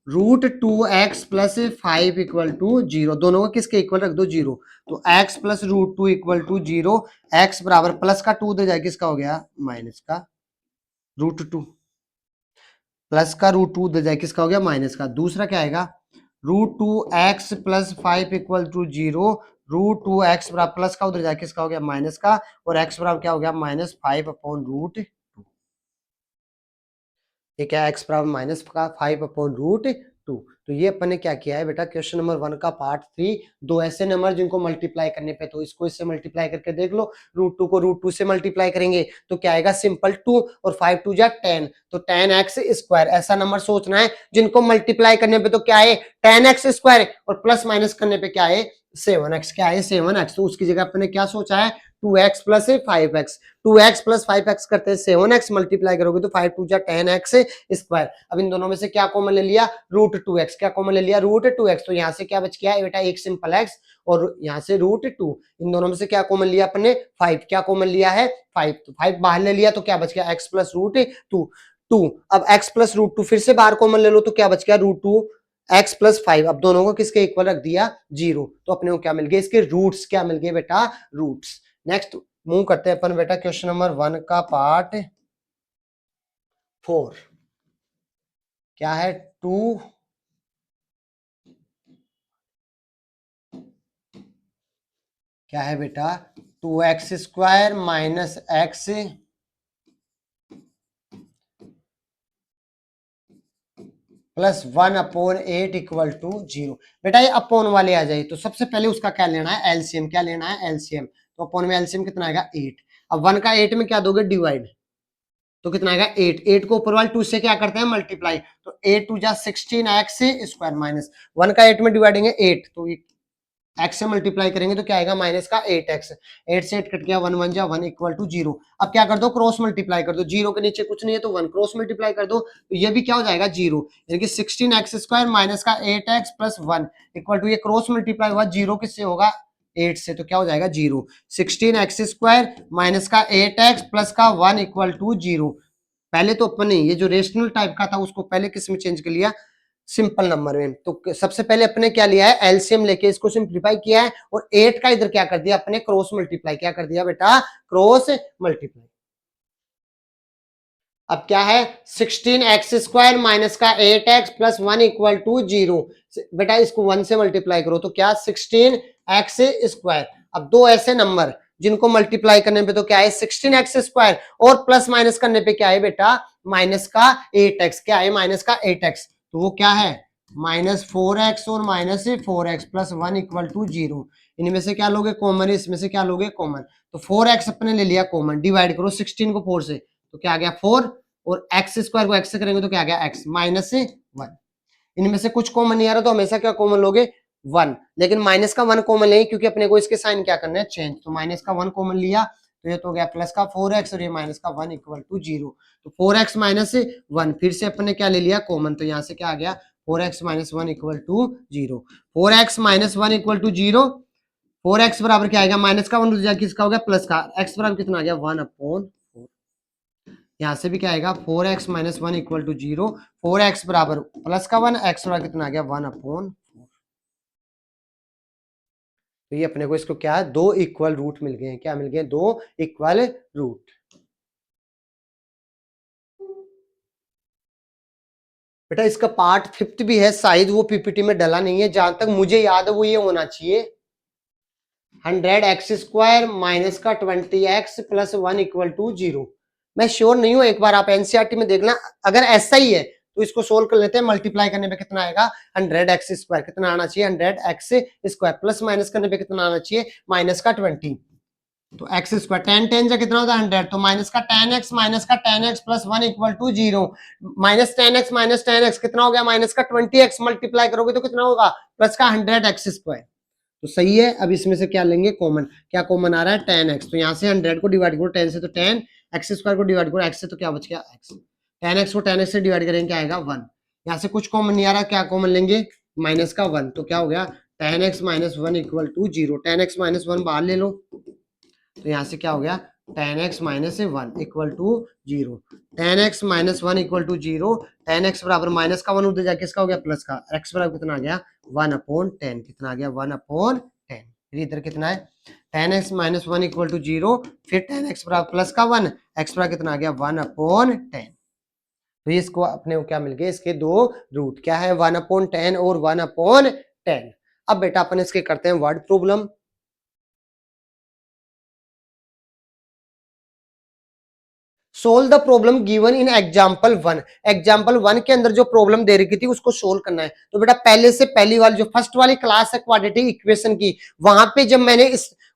root 2x plus 5 equal to 0, दोनों को किसके इक्वल रख दो 0, तो x plus root 2 equal to 0, x बराबर प्लस का 2 दे जाए किसका हो गया माइनस का रूट 2, प्लस का रूट 2 दे जाए किसका हो गया माइनस का। दूसरा क्या आएगा root 2x plus 5 equal to 0, root 2x बराबर प्लस का उधर जाए किसका हो गया माइनस का और x बराबर क्या हो गया माइनस 5 अपॉन रूट 2, ये क्या x बराबर माइनस का 5 अपॉन रूट 2। 2। तो ये अपन ने क्या किया है बेटा, क्वेश्चन नंबर 1 का पार्ट 3, दो ऐसे नंबर जिनको मल्टीप्लाई करने पे, तो इसको इससे मल्टीप्लाई करके देख लो, √2 को √2 से मल्टीप्लाई करेंगे तो क्या आएगा, सिंपल 2 और 5 2 जा 10, तो 10x²। ऐसा नंबर सोचना है जिनको मल्टीप्लाई करने पे तो क्या है 10x² और प्लस माइनस करने पे क्या है 7x, क्या है 7x। तो उसकी जगह अपने क्या सोचा है 2x plus 5x, 2x plus 5x करते हैं 7x, मल्टीप्लाई करोगे तो 5 2 जा 10x²। अब इन दोनों में से क्या कॉमन ले लिया, √2x, क्या कॉमन ले लिया √2x, तो यहाँ से क्या बच गया बेटा एक सिंपल x और यहाँ से √2, इन दोनों में से क्या कॉमन लिया अपने 5, क्या कॉमन लिया है 5, तो 5 बाहर ले लिया तो क्या बच गया x प्लस √2 2। अब x प्लस √2 फिर से बाहर कॉमन ले लो तो क्या बच गया √2 x प्लस 5। अब दोनों को किसके इक्वल रख दिया 0, तो अपने को क्या मिल गया इसके रूट्स, क्या मिल गए बेटा रूट्स। नेक्स्ट मूव करते हैं अपन बेटा क्वेश्चन नंबर 1 का पार्ट 4, क्या है 2 क्या है बेटा 2x² minus x plus 1/8 equal to 0। बेटा ये अपोन वाले आ जाए तो सबसे पहले उसका क्या लेना है एलसीएम, क्या लेना है एलसीएम, तो अपोन में एलसीएम कितना आएगा 8। अब 1 का 8 में क्या दोगे डिवाइड, तो कितना आएगा 8, 8 को ऊपर वाले 2 से क्या करते हैं मल्टीप्लाई, तो 8 2 जा 16x² माइनस 1 का 8 में डिवाइडेंगे 8, तो x से मल्टीप्लाई करेंगे तो क्या आएगा माइनस का 8x, 8 से 8 कट गया 1 1 जा 1 इक्वल टू 0। अब क्या कर दो क्रॉस मल्टीप्लाई कर दो, 0 के नीचे कुछ नहीं है तो 1 क्रॉस मल्टीप्लाई कर दो, तो ये भी क्या हो जाएगा 0, यानी कि 16x² माइनस का 8x प्लस 1 इक्वल टू, ये क्रॉस मल्टीप्लाई हुआ 0 किससे होगा 8 से, तो क्या हो जाएगा 0, 16x² माइनस का 8x प्लस का 1 इक्वल टू 0। पहले तो अपन ने ये जो रेशनल टाइप का था उसको पहले किस में चेंज कर लिया सिंपल नंबर में, तो सबसे पहले अपने क्या लिया है एलसीएम लेके इसको सिंप्लीफाई किया है और 8 का इधर क्या कर दिया अपने क्रॉस मल्टीप्लाई, क्या कर दिया बेटा क्रॉस मल्टीप्लाई। अब क्या है 16x² माइनस का 8x प्लस 1 इक्वल टू 0, बेटा इसको 1 से मल्टीप्लाई करो तो क्या 16x²। अब दो ऐसे नंबर जिनको मल्टीप्लाई करने पे तो क्या है 16x² और प्लस माइनस करने पे क्या है बेटा माइनस का 8x, क्या है माइनस का 8x, तो वो क्या है -4x और -4x प्लस 1 इक्वल टू 0। इनमें से क्या लोगे कॉमन, इसमें से क्या लोगे कॉमन, तो 4x अपने ले लिया कॉमन, डिवाइड करो 16 को 4 से तो क्या आ गया 4 और x² को x से करेंगे तो क्या आ गया x -1। इनमें से कुछ कॉमन नहीं आ रहा तो हमेशा क्या कॉमन लोगे 1, लेकिन माइनस का 1 कॉमन लेंगे क्योंकि अपने को इसके साइन क्या करना है चेंज, तो माइनस का 1 कॉमन लिया तो ये तो हो गया प्लस का 4x और ये माइनस का 1 इक्वल टू 0, तो 4x -1 फिर से अपने क्या ले लिया कॉमन, तो यहाँ से क्या आ गया 4x -1 equal to 0, 4x -1 equal to 0, 4x बराबर क्या आएगा माइनस का 1 किसका हो गया प्लस का, x बराबर कितना आ गया 1/4, यहां से भी क्या आएगा 4x -1 इक्वल टू 0, 4x बराबर प्लस का 1, x बराबर कितना आ गया 1/4। तो ये अपने को इसको क्या है दो इक्वल रूट मिल गए हैं, क्या मिल गए दो इक्वल रूट। बेटा इसका पार्ट 5 भी है, शायद वो पीपीटी में डला नहीं है, जहां तक मुझे याद है वो ये होना चाहिए 100x² माइनस का 20x प्लस 1 इक्वल टू 0। मैं श्योर नहीं हूं, एक बार आप एनसीईआरटी में देखना, अगर ऐसा ही है तो इसको सोल्व कर लेते हैं, मल्टीप्लाई करने पे कितना आएगा 100x², कितना आना चाहिए 100x² प्लस माइनस करने पे कितना आना चाहिए माइनस का 20, तो x², 10 10 जा कितना होता है 100, तो माइनस का 10x plus 1 equal to 0, -10x कितना हो गया माइनस का 20x, मल्टीप्लाई करोगे तो कितना होगा प्लस का 100x², तो सही है। अब इसमें से क्या लेंगे कॉमन, क्या कॉमन आ रहा है 10x, तो यहाँ से 100 को डिवाइड करो 10 से तो 10x² को डिवाइड करो x से तो क्या बच गया x, 10x को 10x से डिवाइड करेंगे क्या आएगा 1, यहाँ से कुछ कॉमन नहीं आ रहा, क्या कॉमन लेंगे माइनस का 1, तो क्या हो गया 10x -1 इक्वल टू 0, 10x -1 बाहर ले लो तो यहाँ से क्या हो गया 10x -1 equal to 0, 10x -1 equal to 0, 10x बराबर माइनस का 1 उधर जाके इसका हो गया प्लस का, x बराबर कितना आ गया 1/10, कितना आ गया 1/10, फिर इधर कितना है 10x -1 इक्वल टू 0, फिर 10x बराबर प्लस का 1, x बराबर कितना आ गया 1/10, तो इसको अपने को क्या मिल गया इसके दो रूट, क्या है 1/10 और 1/10। अब बेटा अपन इसके करते हैं word problem. Solve the problem given in example 1। Example 1 के अंदर जो प्रॉब्लम दे रखी थी उसको सोल्व करना है। तो बेटा पहले से पहली वाली जो फर्स्ट वाली क्लास है क्वाड्रेटिक इक्वेशन की, वहां पे जब मैंने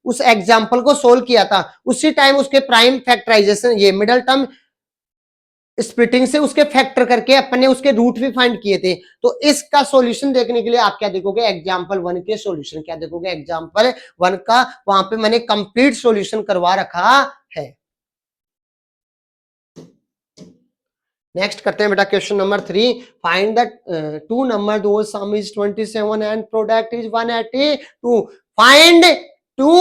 उस एग्जाम्पल को सोल्व किया था उसी टाइम उसके प्राइम फैक्टराइजेशन ये मिडल टर्म स्प्लिटिंग से उसके फैक्टर करके अपने उसके रूट भी फाइंड किए थे। तो इसका सॉल्यूशन देखने के लिए आप क्या देखोगे, एग्जाम्पल 1 के सॉल्यूशन क्या देखोगे, एग्जाम्पल 1 का वहां पे मैंने कंप्लीट सॉल्यूशन करवा रखा है। नेक्स्ट करते हैं बेटा question number 3। Find the two number दो sum is 27 and product is 182। Find two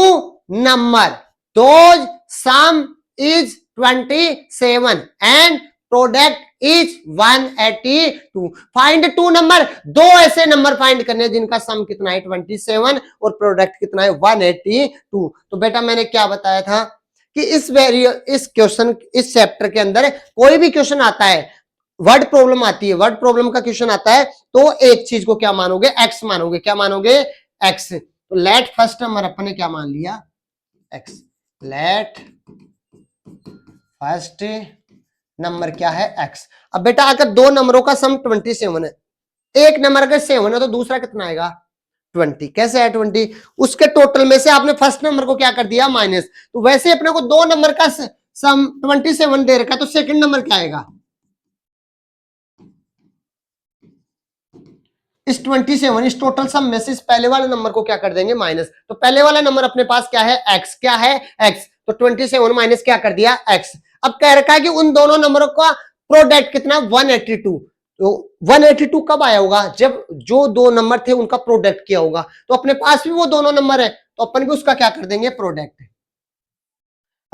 number those sum is 27 and product is 182। Find two number, दो ऐसे नंबर फाइंड करने जिनका सम कितना है 27 और प्रोडक्ट कितना है 182। तो बेटा मैंने क्या बताया था कि इस क्वेश्चन इस चैप्टर के अंदर कोई भी क्वेश्चन आता है, वर्ड प्रॉब्लम आती है, वर्ड प्रॉब्लम का क्वेश्चन आता है तो एक चीज को क्या मानोगे, एक्स मानोगे। क्या मानोगे, एक्स। तो लेट फर्स्ट नंबर अपन ने क्या मान लिया, एक्स। लेट फर्स्ट नंबर क्या है, एक्स। अब बेटा अगर दो नंबरों का सम 27 है, एक नंबर अगर 7 है तो दूसरा कितना आएगा 20। कैसे है 20, उसके टोटल में से आपने फर्स्ट नंबर को क्या कर दिया माइनस। तो वैसे अपने को दो नंबर का सम 27 दे रखा है तो सेकंड नंबर क्या आएगा, इस 27 इस टोटल सम में से इस पहले वाले नंबर को क्या कर देंगे माइनस। तो पहले वाला नंबर अपने पास क्या है, एक्स। क्या है, एक्स। तो 27 माइनस क्या कर दिया, एक्स। अब कह रखा है कि उन दोनों नंबरों का प्रोडक्ट कितना 182। तो 182 कब आया होगा, जब जो दो नंबर थे उनका प्रोडक्ट किया होगा। तो अपने पास भी वो दोनों नंबर है तो अपन भी उसका क्या कर देंगे प्रोडक्ट,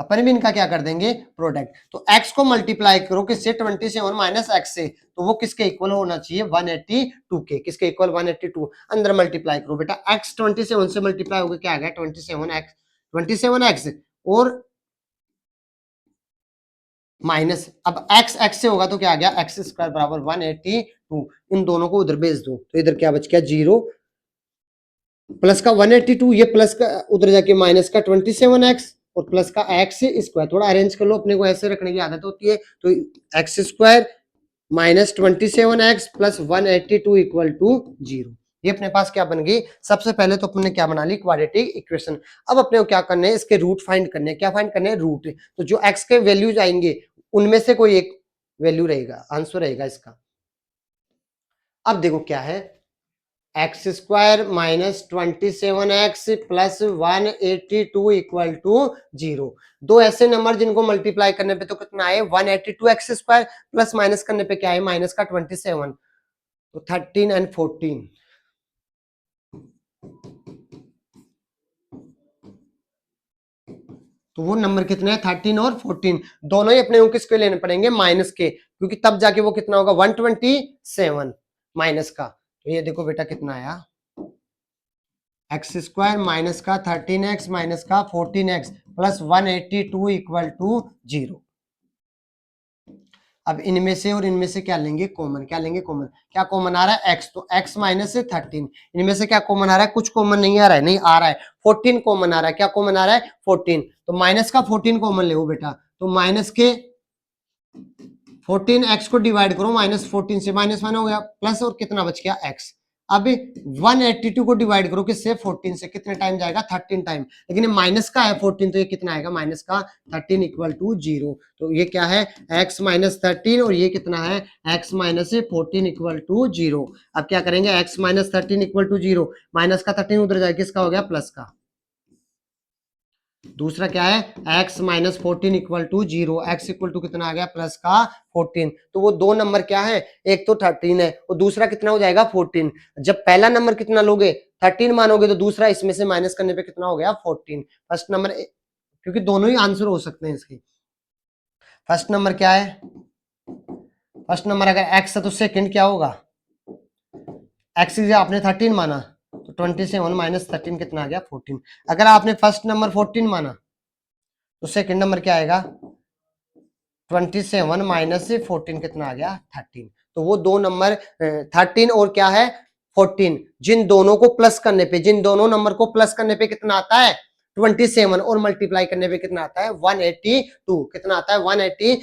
अपन भी इनका क्या कर देंगे प्रोडक्ट। तो x को मल्टीप्लाई करो किससे 27 माइनस एक्स से, तो वो किसके इक्वल होना चाहिए 182 के। किसके इक्वल 182, अंदर मल्टीप्लाई करो बेटा, x 27 से मल्टीप्लाई होकर क्या आ गया 27x और माइनस, अब x से होगा तो क्या आ गया एक्स स्क्वायर बराबर 182। इन दोनों को उधर भेज दो तो इधर क्या बच गया 0 प्लस का 182, ये प्लस का उधर जाके माइनस का 27x और प्लस का एक्स स्क्वायर। थोड़ा अरेंज कर लो, अपने को ऐसे रखने की आदत होती है। तो x square minus 27x plus 182 equal to 0। ये अपने पास क्या बन गई, सबसे पहले तो अपने क्या बना ली क्वाड्रेटिक इक्वेशन। अब अपने को क्या करना है, इसके रूट फाइंड करने हैं। क्या फाइंड करने हैं, रूट। तो जो x के वैल्यूज आएंगे उनमें से कोई एक वैल्यू रहेगा, आंसर रहेगा इसका। अब देखो क्या है, x square minus 27x plus 182 equal to 0। दो ऐसे नंबर जिनको मल्टीप्लाई करने पे तो कितना है 182 एक्स स्क्वायर प्लस माइनस करने पे क्या है माइनस का 27, तो 13 एंड 14। तो वो नंबर कितने हैं 13 और 14, दोनों ही अपने को किसके लेने पड़ेंगे माइनस के, क्योंकि तब जाके वो कितना होगा 127 माइनस का। तो ये देखो बेटा कितना आया, एक्स स्क्वायर माइनस का 13x माइनस का 14x प्लस 182 इक्वल टू 0। अब इनमें से और इनमें से क्या लेंगे कॉमन, क्या लेंगे कॉमन। क्या कॉमन आ रहा है x, तो x माइनस 13। इनमें से क्या कॉमन आ रहा है, कुछ कॉमन नहीं आ रहा है, नहीं आ रहा है 14 कॉमन आ रहा है। क्या कॉमन आ रहा है 14, तो माइनस का 14 कॉमन ले बेटा। तो माइनस के 14x को डिवाइड करो माइनस 14 से, माइनस माइनस हो गया प्लस और कितना बच गया x। अब 182 को डिवाइड करो किससे 14 से, कितने टाइम जाएगा 13 टाइम। लेकिन माइनस का है 14 तो ये कितना आएगा माइनस का 13 इक्वल टू 0। तो ये क्या है x माइनस 13 और ये कितना है x माइनस 14 इक्वल टू 0। अब क्या करेंगे x minus 13 equal to 0, minus का 13 उधर जाएगा किसका हो गया प्लस का। दूसरा क्या है x minus 14 equal to 0, x equal to कितना आ गया प्लस का 14। तो वो दो नंबर क्या है, एक तो 13 है और दूसरा कितना हो जाएगा 14। जब पहला नंबर कितना लोगे 13 मानोगे तो दूसरा इसमें से माइनस करने पे कितना हो गया 14। फर्स्ट नंबर, क्योंकि दोनों ही आंसर हो सकते हैं इसके। फर्स्ट नंबर क्या है, फर्स्ट नंबर अगर x है तो सेकंड क्या होगा, x आपने 13 माना तो 27 माइनस 13 कितना आ गया 14। अगर आपने फर्स्ट नंबर 14 माना तो सेकंड नंबर क्या आएगा 27 माइनस 14 कितना आ गया 13। तो वो दो नंबर 13 और क्या है 14, जिन दोनों को प्लस करने पे, जिन दोनों नंबर को प्लस करने पे कितना आता है 27 और मल्टीप्लाई करने पे कितना आता है 182। कितना आता है 182।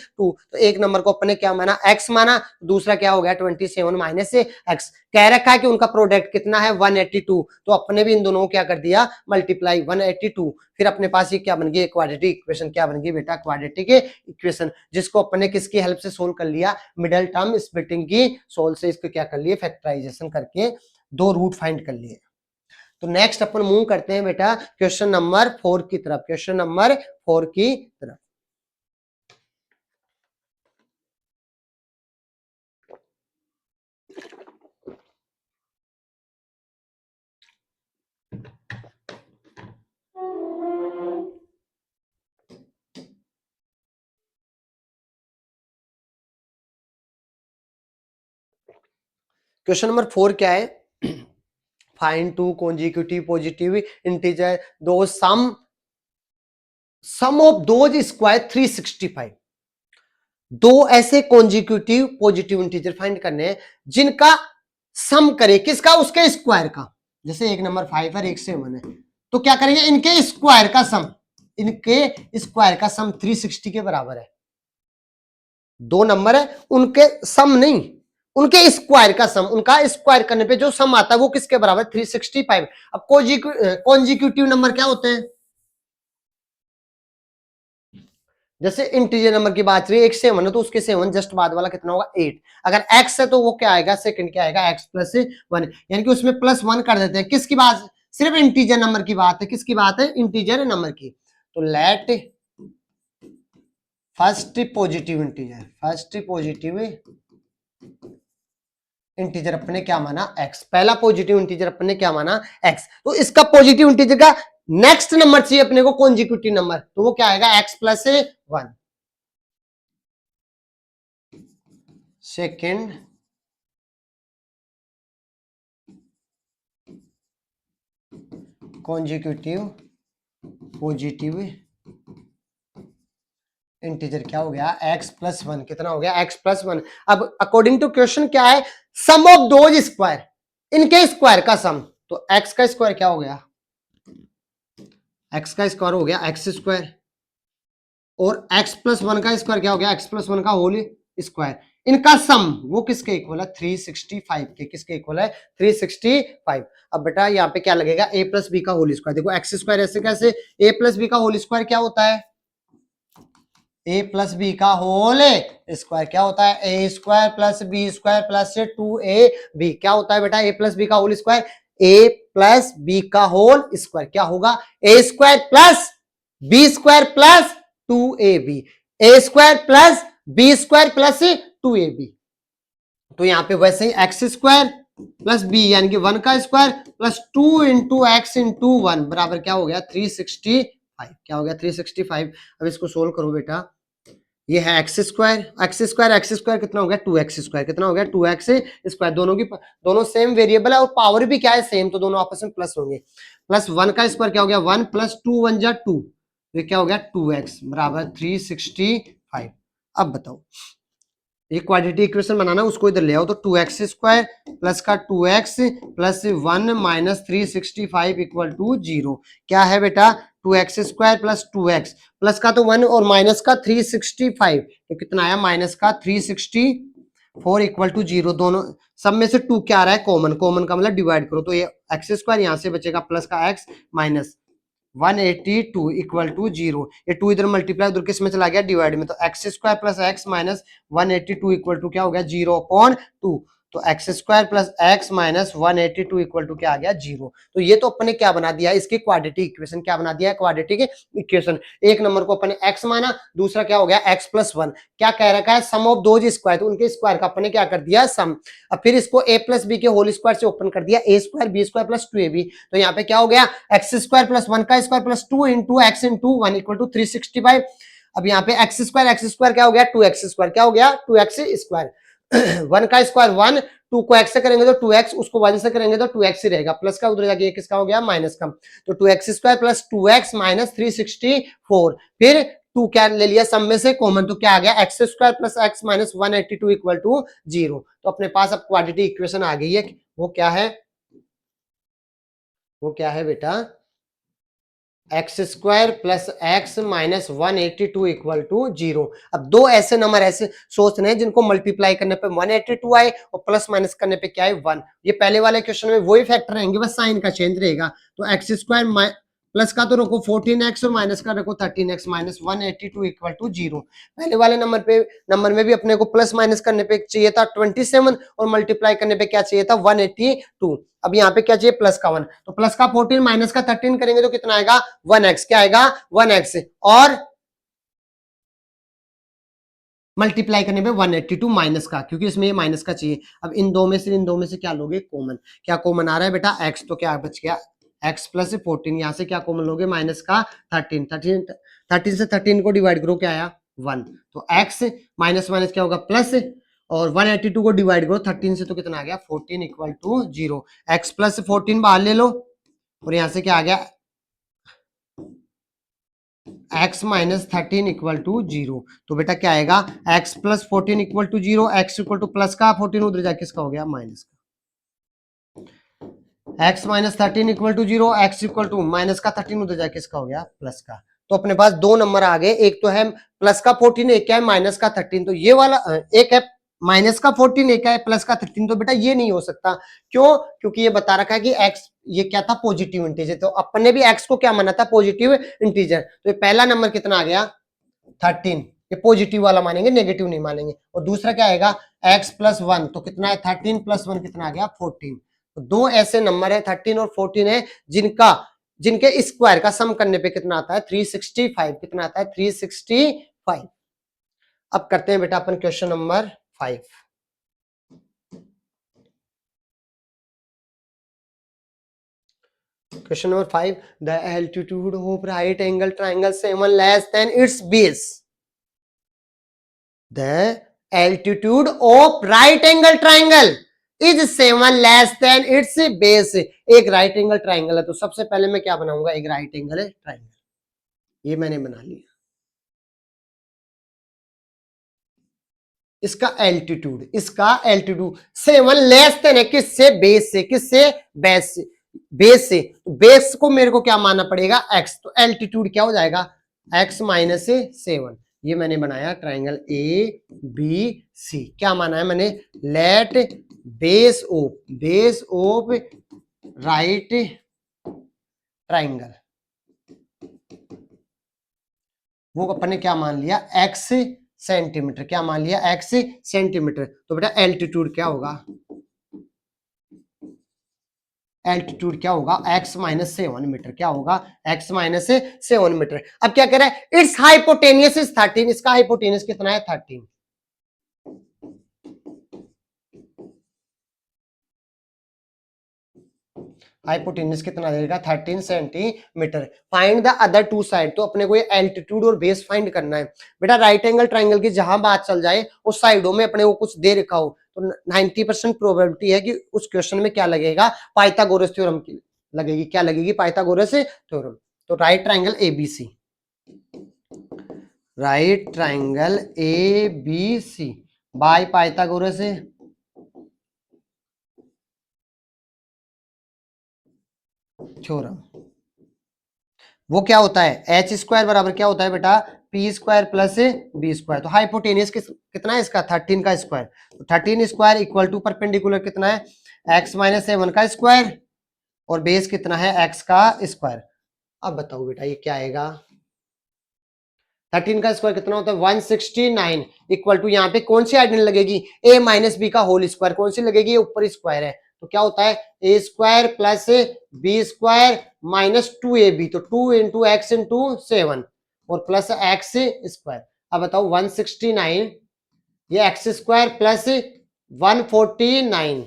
तो एक नंबर को अपने क्या माना x माना, दूसरा क्या हो गया 27 माइनस एक्स। कह रखा है कि उनका प्रोडक्ट कितना है 182, तो अपने भी इन दोनों को क्या कर दिया मल्टीप्लाई 182। फिर अपने पास ये क्या बन गई क्वाड्रेटिक इक्वेशन, क्या बन गई बेटा क्वाड्रेटिक इक्वेशन, जिसको अपने किसकी हेल्प से सोल्व कर लिया मिडिल टर्म स्प्लिटिंग की सोल्व से इसको क्या कर लिए फैक्टराइजेशन करके दो रूट फाइंड कर लिए। तो नेक्स्ट अपन मूव करते हैं बेटा क्वेश्चन नंबर 4 की तरफ, क्वेश्चन नंबर 4 की तरफ। क्वेश्चन नंबर 4 क्या है, find two consecutive positive integer दो सम ऑफ दोज स्क्वायर 365। दो ऐसे कॉन्जिक्यूटिव पॉजिटिव इंटीजर फाइंड करने हैं जिनका सम करे किसका उसके स्क्वायर का। जैसे एक नंबर 5 है एक 7 है, तो क्या करेंगे इनके स्क्वायर का सम, इनके स्क्वायर का सम 360 के बराबर है। दो नंबर है उनके सम नहीं, उनके स्क्वायर का सम, उनका स्क्वायर करने पे जो सम आता है वो किसके बराबर 365। अब कॉन्जिक्यूटिव नंबर क्या होते हैं, जैसे इंटीजर नंबर की बात रही है एक 7 है तो उसके 7 जस्ट बाद वाला कितना होगा 8। अगर x है तो वो क्या आएगा सेकंड क्या आएगा x प्लस 1, यानी कि उसमें प्लस 1 कर देते हैं। किसकी बात, सिर्फ इंटीजर नंबर की बात है, किसकी बात है इंटीजर नंबर की। तो let first positive integer, first positive integer अपने क्या माना x, पहला पॉजिटिव इंटीजर अपने क्या माना x। तो इसका पॉजिटिव इंटीजर का नेक्स्ट नंबर चाहिए अपने को कॉन्जिक्यूटिव नंबर, तो वो क्या आएगा x plus 1। Second consecutive positive integer क्या हो गया x प्लस 1। कितना हो गया x प्लस 1। अब अकॉर्डिंग टू क्वेश्चन क्या है सम ऑफ दोज स्क्वायर, इनके स्क्वायर का सम। तो x का स्क्वायर क्या हो गया, x का स्क्वायर हो गया x स्क्वायर, और x प्लस 1 का स्क्वायर क्या हो गया x प्लस 1 का होल स्क्वायर। इनका सम वो किसके इक्वल है 365 के, किसके इक्वल है 365। अब बेटा यहाँ पे क्या लगेगा a प्लस बी का होल स्क्वायर। देखो एक्स स्क्वायर ऐसे कैसे, a प्लस बी का होल स्क्वायर क्या होता है a प्लस बी का होल स्क्वायर क्या होता है a square plus b square plus 2ab। क्या होता है बेटा a प्लस बी का whole square, a plus b का होल स्क्वायर क्या होगा a square plus b square plus 2ab, a square plus b square plus 2ab। तो यहां पे वैसे ही एक्स स्क्वायर प्लस बी यानी कि 1 का square plus 2 into x into 1 बराबर क्या हो गया 365। क्या हो गया 365। अब इसको सोल्व करो बेटा, ये है x square, x square x square कितना हो गया 2x स्क्वायर, कितना हो गया 2x स्क्वायर। दोनों सेम वेरिएबल है और पावर भी क्या है सेम, तो दोनों आपस में प्लस होंगे। प्लस 1 का स्क्वायर क्या हो गया 1 प्लस 2 1 जा 2, ये क्या हो गया 2x बराबर 365। अब बताओ ये क्वाड्रेटिक इक्वेशन बनाना उसको इधर ले आओ, तो 2x स्क्वायर प्लस का 2x plus 1 minus 365 equal to 0। क्या है बेटा 2x square plus 2x plus का तो 1 और माइनस का 365, तो कितना आया माइनस का 364 इक्वल टू 0। दोनों सब में से 2 क्या आ रहा है कॉमन, कॉमन का मतलब डिवाइड करो, तो ये एक्स स्क्वायर यहाँ से बचेगा प्लस का x माइनस 182 इक्वल टू 0। ये 2 इधर मल्टीप्लाई उधर किस में चला गया डिवाइड में, तो x square plus x minus 182 equal to क्या हो गया 0/2। तो x square plus x minus 182 equal to क्या आ गया 0। तो ये तो अपने क्या बना दिया इसकी क्वाड्रेटिक इक्वेशन, क्या बना दिया क्वाड्रेटिक इक्वेशन। एक नंबर को अपने x माना, दूसरा क्या हो गया x प्लस 1। क्या कह रखा है सम ऑफ दोज स्क्वायर, तो उनके स्क्वायर का अपने क्या कर दिया सम। अब फिर इसको a प्लस बी के होल स्क्वायर से ओपन कर दिया a square b square plus 2ab। तो यहाँ पे क्या हो गया एक्स स्क्वायर प्लस 1 का square plus 2 into x into 1 equal to 365। अब यहाँ पे एक्स स्क्वायर क्या हो गया 2x स्क्वायर, क्या हो गया 2x स्क्वायर 1 का स्क्वायर 1, 2 को x से करेंगे तो 2x, उसको 1 से करेंगे तो 2x ही रहेगा, प्लस का उधर जाके ये किसका हो गया माइनस का। तो 2x square plus 2x minus 364, फिर 2 क्या ले लिया सम में से कॉमन, तो क्या आ गया x square plus x minus 182 equal to 0। तो अपने पास अब क्वाड्रेटिक इक्वेशन आ गई है, वो क्या है बेटा x square plus x minus 182 equal to 0। अब दो ऐसे नंबर ऐसे सोचने हैं जिनको मल्टीप्लाई करने पे 182 आए और प्लस माइनस करने पे क्या है 1। ये पहले वाले क्वेश्चन में वही फैक्टर रहेंगे, बस साइन का चेंज रहेगा। तो एक्स स्क्वायर प्लस का तो रखो 14x और माइनस का रखो 13x माइनस 182 इक्वल टू 0। पहले वाले नंबर में भी अपने को प्लस माइनस करने पे चाहिए था 27 और मल्टीप्लाई करने पे क्या चाहिए था 182। अब यहाँ पे क्या चाहिए प्लस का 1, तो प्लस का 14 माइनस का 13 करेंगे तो कितना आएगा 1x। क्या आएगा 1x और मल्टीप्लाई करने पे 182 माइनस का, क्योंकि इसमें ये माइनस का चाहिए। अब इन दो में से क्या लोगे कॉमन, क्या कॉमन आ रहा है बेटा x, तो क्या बच गया x प्लस 14। यहां से क्या कॉमन लोगे माइनस का 13 से 13 को डिवाइड करो क्या आया 1, तो x माइनस माइनस क्या होगा प्लस, और 182 को डिवाइड करो 13 से तो कितना आ गया 14 इक्वल टू 0। x प्लस 14 बाहर ले लो और यहां से क्या आ गया x माइनस 13 इक्वल टू 0। तो बेटा क्या आएगा x plus 14 equal to 0, x equal to plus का 14 उधर जाके किसका हो गया माइनस का। x minus 13 equal to 0, x equal to minus का 13 उधर जाके किसका हो गया प्लस का। तो अपने पास दो नंबर आ गए, एक तो है प्लस का 14, एक क्या है माइनस का 13। तो ये वाला एक है माइनस का 14, एक है प्लस का 13। तो बेटा ये नहीं हो सकता, क्यों, क्योंकि ये बता रखा है कि x ये क्या था पॉजिटिव इंटीजर, तो अपन ने भी x को क्या माना था पॉजिटिव इंटीजर। तो ये पहला नंबर कितना आ गया 13, ये पॉजिटिव वाला मानेंगे नेगेटिव नहीं मानेंगे। और दूसरा क्या आएगा x प्लस 1, तो कितना है 13 प्लस 1 कितना आ गया 14। तो दो ऐसे नंबर है 13 और 14 है जिनके स्क्वायर का सम करने पे कितना आता है 365। कितना आता है 365। अब करते हैं बेटा अपन question number 5। Question number 5. The altitude of right angle triangle 7 less than its base. The altitude of right angle triangle is 7 less than its base. एक right angle triangle है, तो सबसे पहले मैं क्या बनाऊंगा एक right angle triangle, ये मैंने बना लिया। इसका एल्टीट्यूड 7 लेस देन है किससे बेस से, किससे बेस से बेस को मेरे को क्या मानना पड़ेगा x, तो एल्टीट्यूड क्या हो जाएगा x माइनस 7। ये मैंने बनाया ट्राइंगल ए बी सी। क्या माना है मैंने let base of right triangle, वो अपन ने क्या मान लिया x सेंटीमीटर। क्या मान लिया x सेंटीमीटर। तो बेटा एल्टीट्यूड क्या होगा x माइनस 7 मीटर। क्या होगा x माइनस 7 मीटर। अब क्या कह रहा है इट्स हाइपोटेनियस इज 13, इसका हाइपोटेनियस कितना है 13। हाइपोटेनियस कितना देगा 13 centimetre. Find the other two side, तो अपने को ये एल्टीट्यूड और बेस फाइंड करना है। बेटा राइट एंगल ट्राइंगल की जहां बात चल जाए उस साइडों में अपने को कुछ दे रखा हो तो 90% प्रोबेबिलिटी है कि उस क्वेश्चन में क्या लगेगा पाइथागोरस थ्योरम की लगेगी। क्या लगेगी पाइथागोरस थ्योरम। तो right triangle ABC, right triangle ABC by Pythagoras theorem. वो क्या होता है एच स्क्वायर बराबर क्या होता है बेटा p square plus b square. तो हाइपोटेनियस कितना है इसका 13 का स्क्वायर, तो 13 स्क्वायर इक्वल टू परपेंडिकुलर कितना है x माइनस 7 का स्क्वायर और बेस कितना है x का स्क्वायर। अब बताओ बेटा ये क्या आएगा 13 का स्क्वायर कितना होता है 169 इक्वल टू यहाँ पे कौन सी आइडेंटिटी लगेगी a माइनस बी का होल स्क्वायर। कौन सी लगेगी ऊपर स्क्वायर है, तो क्या होता है a square plus b square minus 2ab, तो 2 इंटू एक्स इंटू 7 और प्लस एक्स स्क्वायर। अब बताओ 169 ये एक्स स्क्वायर प्लस 149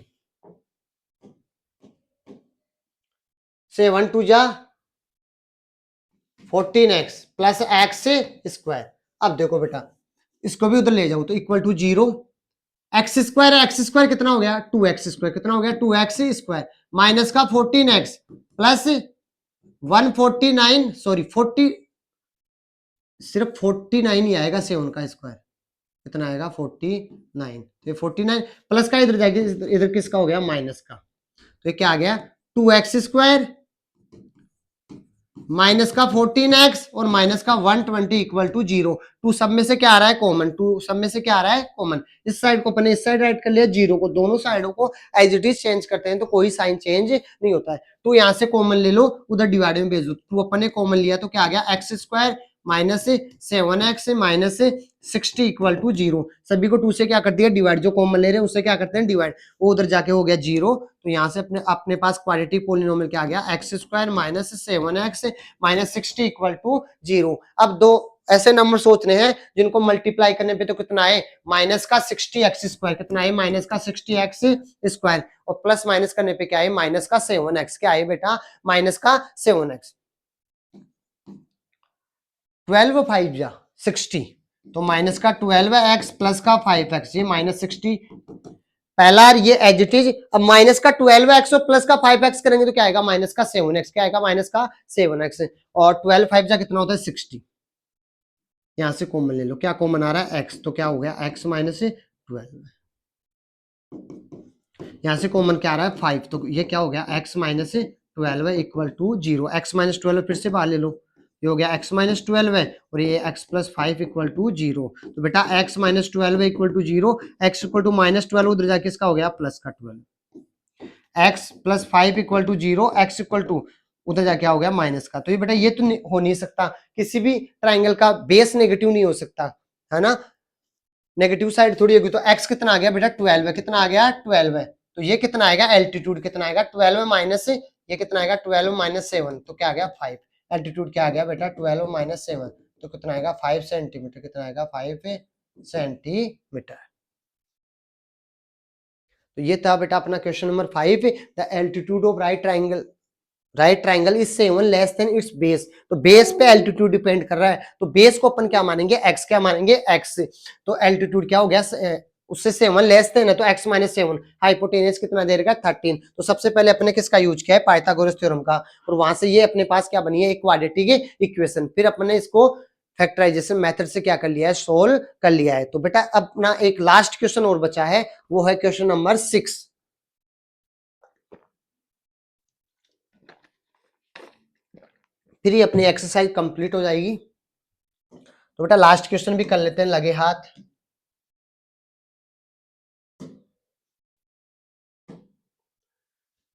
7 टू जा 14x प्लस एक्स स्क्वायर। अब देखो बेटा इसको भी उधर ले जाओ तो इक्वल टू 0 एक्स स्क्वायर कितना हो गया 2x स्क्वायर, कितना हो गया 2x स्क्वायर माइनस का 14x प्लस 149 सॉरी 40 सिर्फ 49 ही आएगा 7 का स्क्वायर कितना आएगा 49। ये 49 प्लस का इधर जाएगी इधर किसका हो गया माइनस का, तो ये क्या आ गया 2x स्क्वायर माइनस का 14x और माइनस का 120 इक्वल टू 0। टू सब में से क्या आ रहा है कॉमन, टू सब में से क्या आ रहा है कॉमन। इस साइड को अपने इस साइड राइट कर लिया, जीरो को दोनों साइडों को एज इट इज चेंज करते हैं तो कोई साइन चेंज नहीं होता है। तो यहां से कॉमन ले लो, उधर डिवाइड में भेज दो। टू अपने कॉमन लिया तो क्या आ गया x square minus 7x minus 60 equal to 0। सभी को 2 से क्या कर दिया डिवाइड, जो कॉमन ले रहे हैं उससे क्या करते हैं डिवाइड, वो उधर जाके हो गया 0। तो यहाँ से अपने पास क्वाड्रेटिक पोलिनोमियल क्या आ गया x square minus 7x minus 60 equal to 0। अब दो ऐसे नंबर सोचने हैं जिनको मल्टीप्लाई करने पे तो कितना है माइनस का 60x स्क्वायर, कितना है माइनस का 60x स्क्वायर, और प्लस माइनस करने पे क्या है माइनस का 7x, क्या है बेटा माइनस का 7x। 12 5 जा 60, तो माइनस का 12x प्लस का 5x, ये माइनस 60 पहला ये एज इट इज। अब माइनस का 12x और प्लस का 5x करेंगे तो क्या आएगा माइनस का 7x, क्या आएगा माइनस का 7x, और 12 5 जा कितना होता है 60। यहां से कॉमन ले लो, क्या कॉमन आ रहा है x, तो क्या हो गया x माइनस 12। यहां से कॉमन क्या आ रहा है 5, तो ये क्या हो गया x minus 12 equal to 0। x minus 12 फिर से बाहर ले लो, ये हो गया x माइनस 12 है और ये x प्लस 5 इक्वल टू 0। तो बेटा x minus 12 equal to 0, x equal to minus 12 उधर जाके इसका हो गया प्लस का 12, x plus 5 equal to 0, x equal to उधर जाके हो गया माइनस का। तो ये बेटा ये तो हो नहीं सकता, किसी भी ट्राइंगल का बेस नेगेटिव नहीं हो सकता है ना, नेगेटिव साइड थोड़ी होगी। तो x कितना आ गया बेटा 12 है, कितना आ गया 12 है, तो ये कितना आएगा एल्टीट्यूड कितना आएगा 12 माइनस ये कितना आएगा 12 माइनस 7, तो क्या आ गया 5। एल्टीट्यूड क्या आ गया बेटा 12 माइनस 7, तो कितना आएगा 5 सेंटीमीटर, कितना आएगा 5 सेंटीमीटर। तो ये था बेटा अपना question number 5, the altitude of right triangle is 7 less than it's base. तो बेस पे एल्टीट्यूड डिपेंड कर रहा है, तो बेस को अपन क्या मानेंगे x, क्या मानेंगे x। तो एल्टीट्यूड क्या हो गया उससे 7 लेस देन है तो x माइनस 7, हाइपोटेनस कितना दे देगा 13। तो सबसे पहले अपने किसका यूज किया है पाइथागोरस थ्योरम का, और वहां से ये अपने पास क्या बनी है एक क्वाड्रेटिक इक्वेशन। फिर अपने इसको फैक्टराइजेशन मेथड से क्या कर लिया है सोल्व कर लिया है। तो बेटा अपना एक लास्ट क्वेश्चन और बचा है, वो है क्वेश्चन नंबर 6। फिर ये अपनी एक्सरसाइज कंप्लीट हो जाएगी। तो बेटा लास्ट क्वेश्चन भी कर लेते हैं लगे हाथ।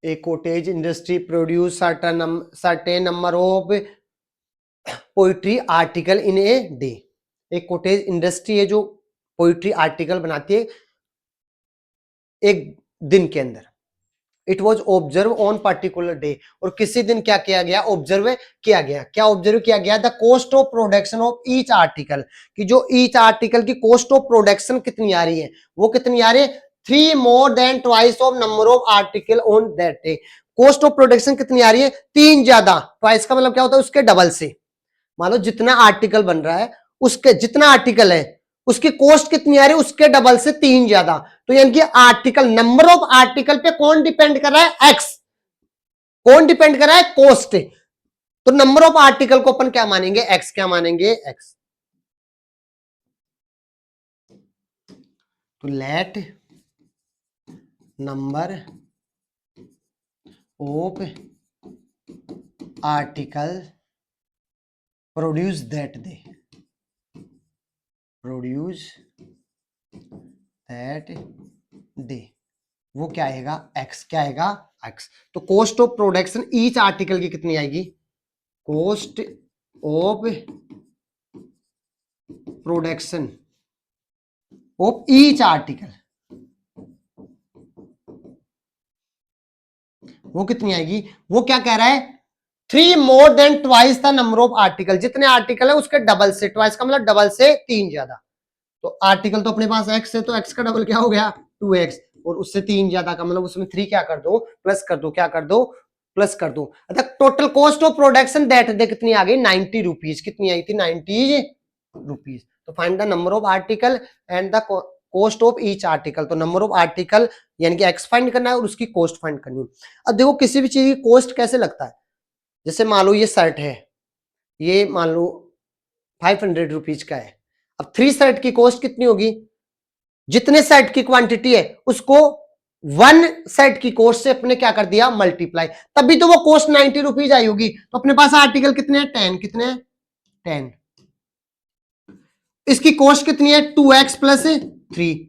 A cottage industry produce certain number of poetry article in a day. एक कोटेज इंडस्ट्री है जो पोइट्री आर्टिकल बनाती है एक दिन के अंदर। It was observe on particular day, और किसी दिन क्या किया गया ऑब्जर्व किया गया, क्या ऑब्जर्व किया गया the cost of production of each article, कि जो ईच आर्टिकल की कॉस्ट ऑफ प्रोडक्शन कितनी आ रही है, वो कितनी आ रही है 3 more than twice of number of article on that day. Cost of production कितनी आ रही है 3 ज्यादा, ट्वाइस का मतलब क्या होता है उसके डबल से। मान लो जितना आर्टिकल बन रहा है उसके जितना आर्टिकल है उसकी कॉस्ट कितनी आ रही है उसके डबल से 3 ज्यादा। तो यानी कि आर्टिकल नंबर ऑफ आर्टिकल पे कौन डिपेंड कर रहा है एक्स, कौन डिपेंड कर रहा है कॉस्ट। तो नंबर ऑफ आर्टिकल को अपन क्या मानेंगे एक्स, क्या मानेंगे एक्स। तो let number of article produce that day, produce that day, वो क्या आएगा एक्स, क्या आएगा एक्स। तो cost of production each article की कितनी आएगी, cost of production of each article, वो कितनी आएगी, वो क्या कह रहा है 3 more than twice the number of article, जितने आर्टिकल है उसके डबल से, ट्वाइस का मतलब डबल से 3 ज्यादा। तो आर्टिकल तो अपने पास x है तो x का डबल क्या हो गया 2x, और उससे 3 ज्यादा का मतलब उसमें 3 क्या कर दो प्लस कर दो, क्या कर दो प्लस कर दो। अच्छा total cost of production that day कितनी आ गई 90 रुपीज, कितनी आई थी 90 रुपीज। तो find the number of article and the cost of each article. तो नंबर ऑफ आर्टिकल यानी कि एक्स फाइंड करना है और उसकी कॉस्ट फाइंड करनी है। अब देखो किसी भी चीज की कॉस्ट कैसे लगता है, जैसे मान लो ये शर्ट है, ये मान लो 500 रुपीज का है। अब 3 शर्ट की कॉस्ट कितनी होगी, जितने शर्ट की क्वांटिटी है उसको वन सेट की कॉस्ट से अपने क्या कर दिया, मल्टीप्लाई, तभी तो वो कॉस्ट 90 रुपीज आई होगी। तो अपने पास आर्टिकल कितने हैं, 10, कितने हैं 10, इसकी कॉस्ट कितनी है 2x प्लस 3।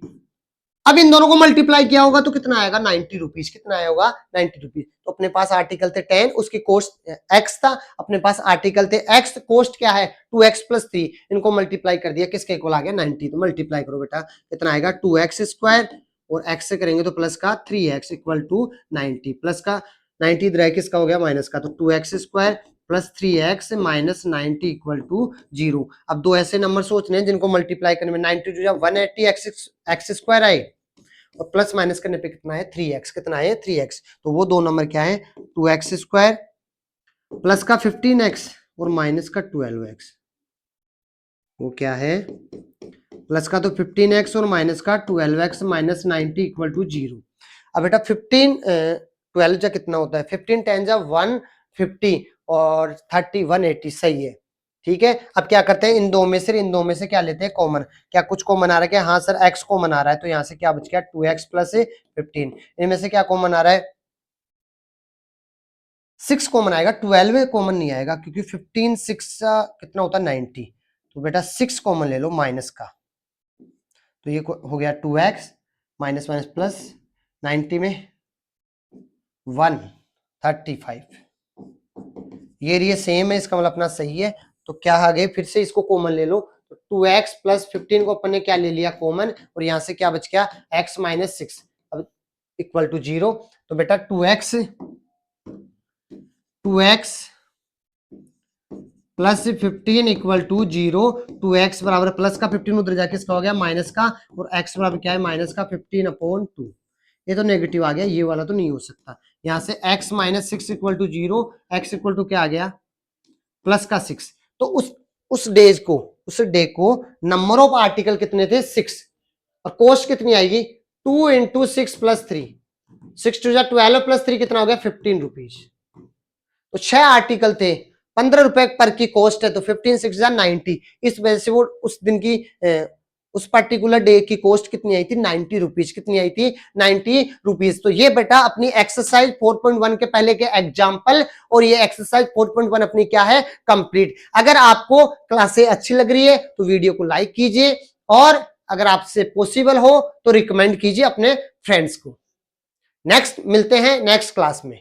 अब इन दोनों को मल्टीप्लाई किया होगा तो कितना आएगा 90 रुपीज, कितना आया होगा 90 रुपीज। तो अपने पास आर्टिकल थे 10, उसकी कॉस्ट x था, अपने पास आर्टिकल थे x, कॉस्ट क्या है 2x प्लस 3, इनको मल्टीप्लाई कर दिया, किसके इक्वल आ गया 90। तो मल्टीप्लाई करो बेटा, कितना आएगा 2x स्क्वायर और x से करेंगे तो प्लस का 3x इक्वल टू 90, प्लस का 90 इधर किसका हो गया माइनस का, तो 2x square plus 3x minus 90 equal to 0। अब दो ऐसे नंबर सोचने हैं जिनको मल्टीप्लाई करने में 90 जो 180 एक्स स्क्वायर आए और प्लस माइनस करने पे कितना है 3x, कितना है 3x। तो वो दो नंबर क्या है 2x स्क्वायर प्लस का 15x और माइनस का 12x, वो क्या है प्लस का तो 15x और माइनस का 12x माइनस 90 इक्वल टू 0। अब बेटा 12 जा कितना होता है, 15 10 जा 150 और 30 180, सही है, ठीक है। अब क्या करते हैं, इन दो में से क्या लेते हैं कॉमन, क्या कुछ कॉमन आ रहा है क्या, हाँ सर x कॉमन आ रहा है, तो यहां से क्या बच गया 2x प्लस 15, इनमें से क्या कॉमन आ रहा है 6 कॉमन आएगा, 12 कॉमन नहीं आएगा क्योंकि 15 6 कितना होता है 90, तो बेटा 6 कॉमन ले लो माइनस का, तो ये हो गया 2x माइनस माइनस प्लस 90 में 135, ये सेम है, इसका मतलब अपना सही है। तो क्या आ गए, फिर से इसको कॉमन ले लो, तो 2x प्लस 15 को अपन ने क्या ले लिया कॉमन, और यहां से क्या बच गया x माइनस 6, अब इक्वल टू 0। तो बेटा 2x plus 15 equal to 0, 2x बराबर प्लस का 15 उधर जाके इसका हो गया माइनस का, और x बराबर क्या है माइनस का 15/2, ये तो नेगेटिव आ गया, ये वाला तो नहीं हो सकता। यहां से x minus 6 equal to 0, x equal to क्या आ गया प्लस का 6। तो उस डे को नंबर ऑफ आर्टिकल कितने थे 6, और कॉस्ट कितनी आएगी 2 इंटू 6 प्लस 3, 6 टू 12 प्लस 3 कितना हो गया 15 रुपीज। तो 6 आर्टिकल थे, 15 रुपए पर की कॉस्ट है, तो 15 6 90, इस वजह से वो उस दिन की उस पर्टिकुलर डे की कॉस्ट कितनी आई थी 90 रुपीज, कितनी आई थी 90 रुपीज। तो ये बेटा अपनी एक्सरसाइज 4.1 के पहले के एग्जाम्पल, और ये एक्सरसाइज 4.1 अपनी क्या है कंप्लीट। अगर आपको क्लासें अच्छी लग रही है तो वीडियो को लाइक कीजिए, और अगर आपसे पॉसिबल हो तो रिकमेंड कीजिए अपने फ्रेंड्स को। नेक्स्ट मिलते हैं नेक्स्ट क्लास में।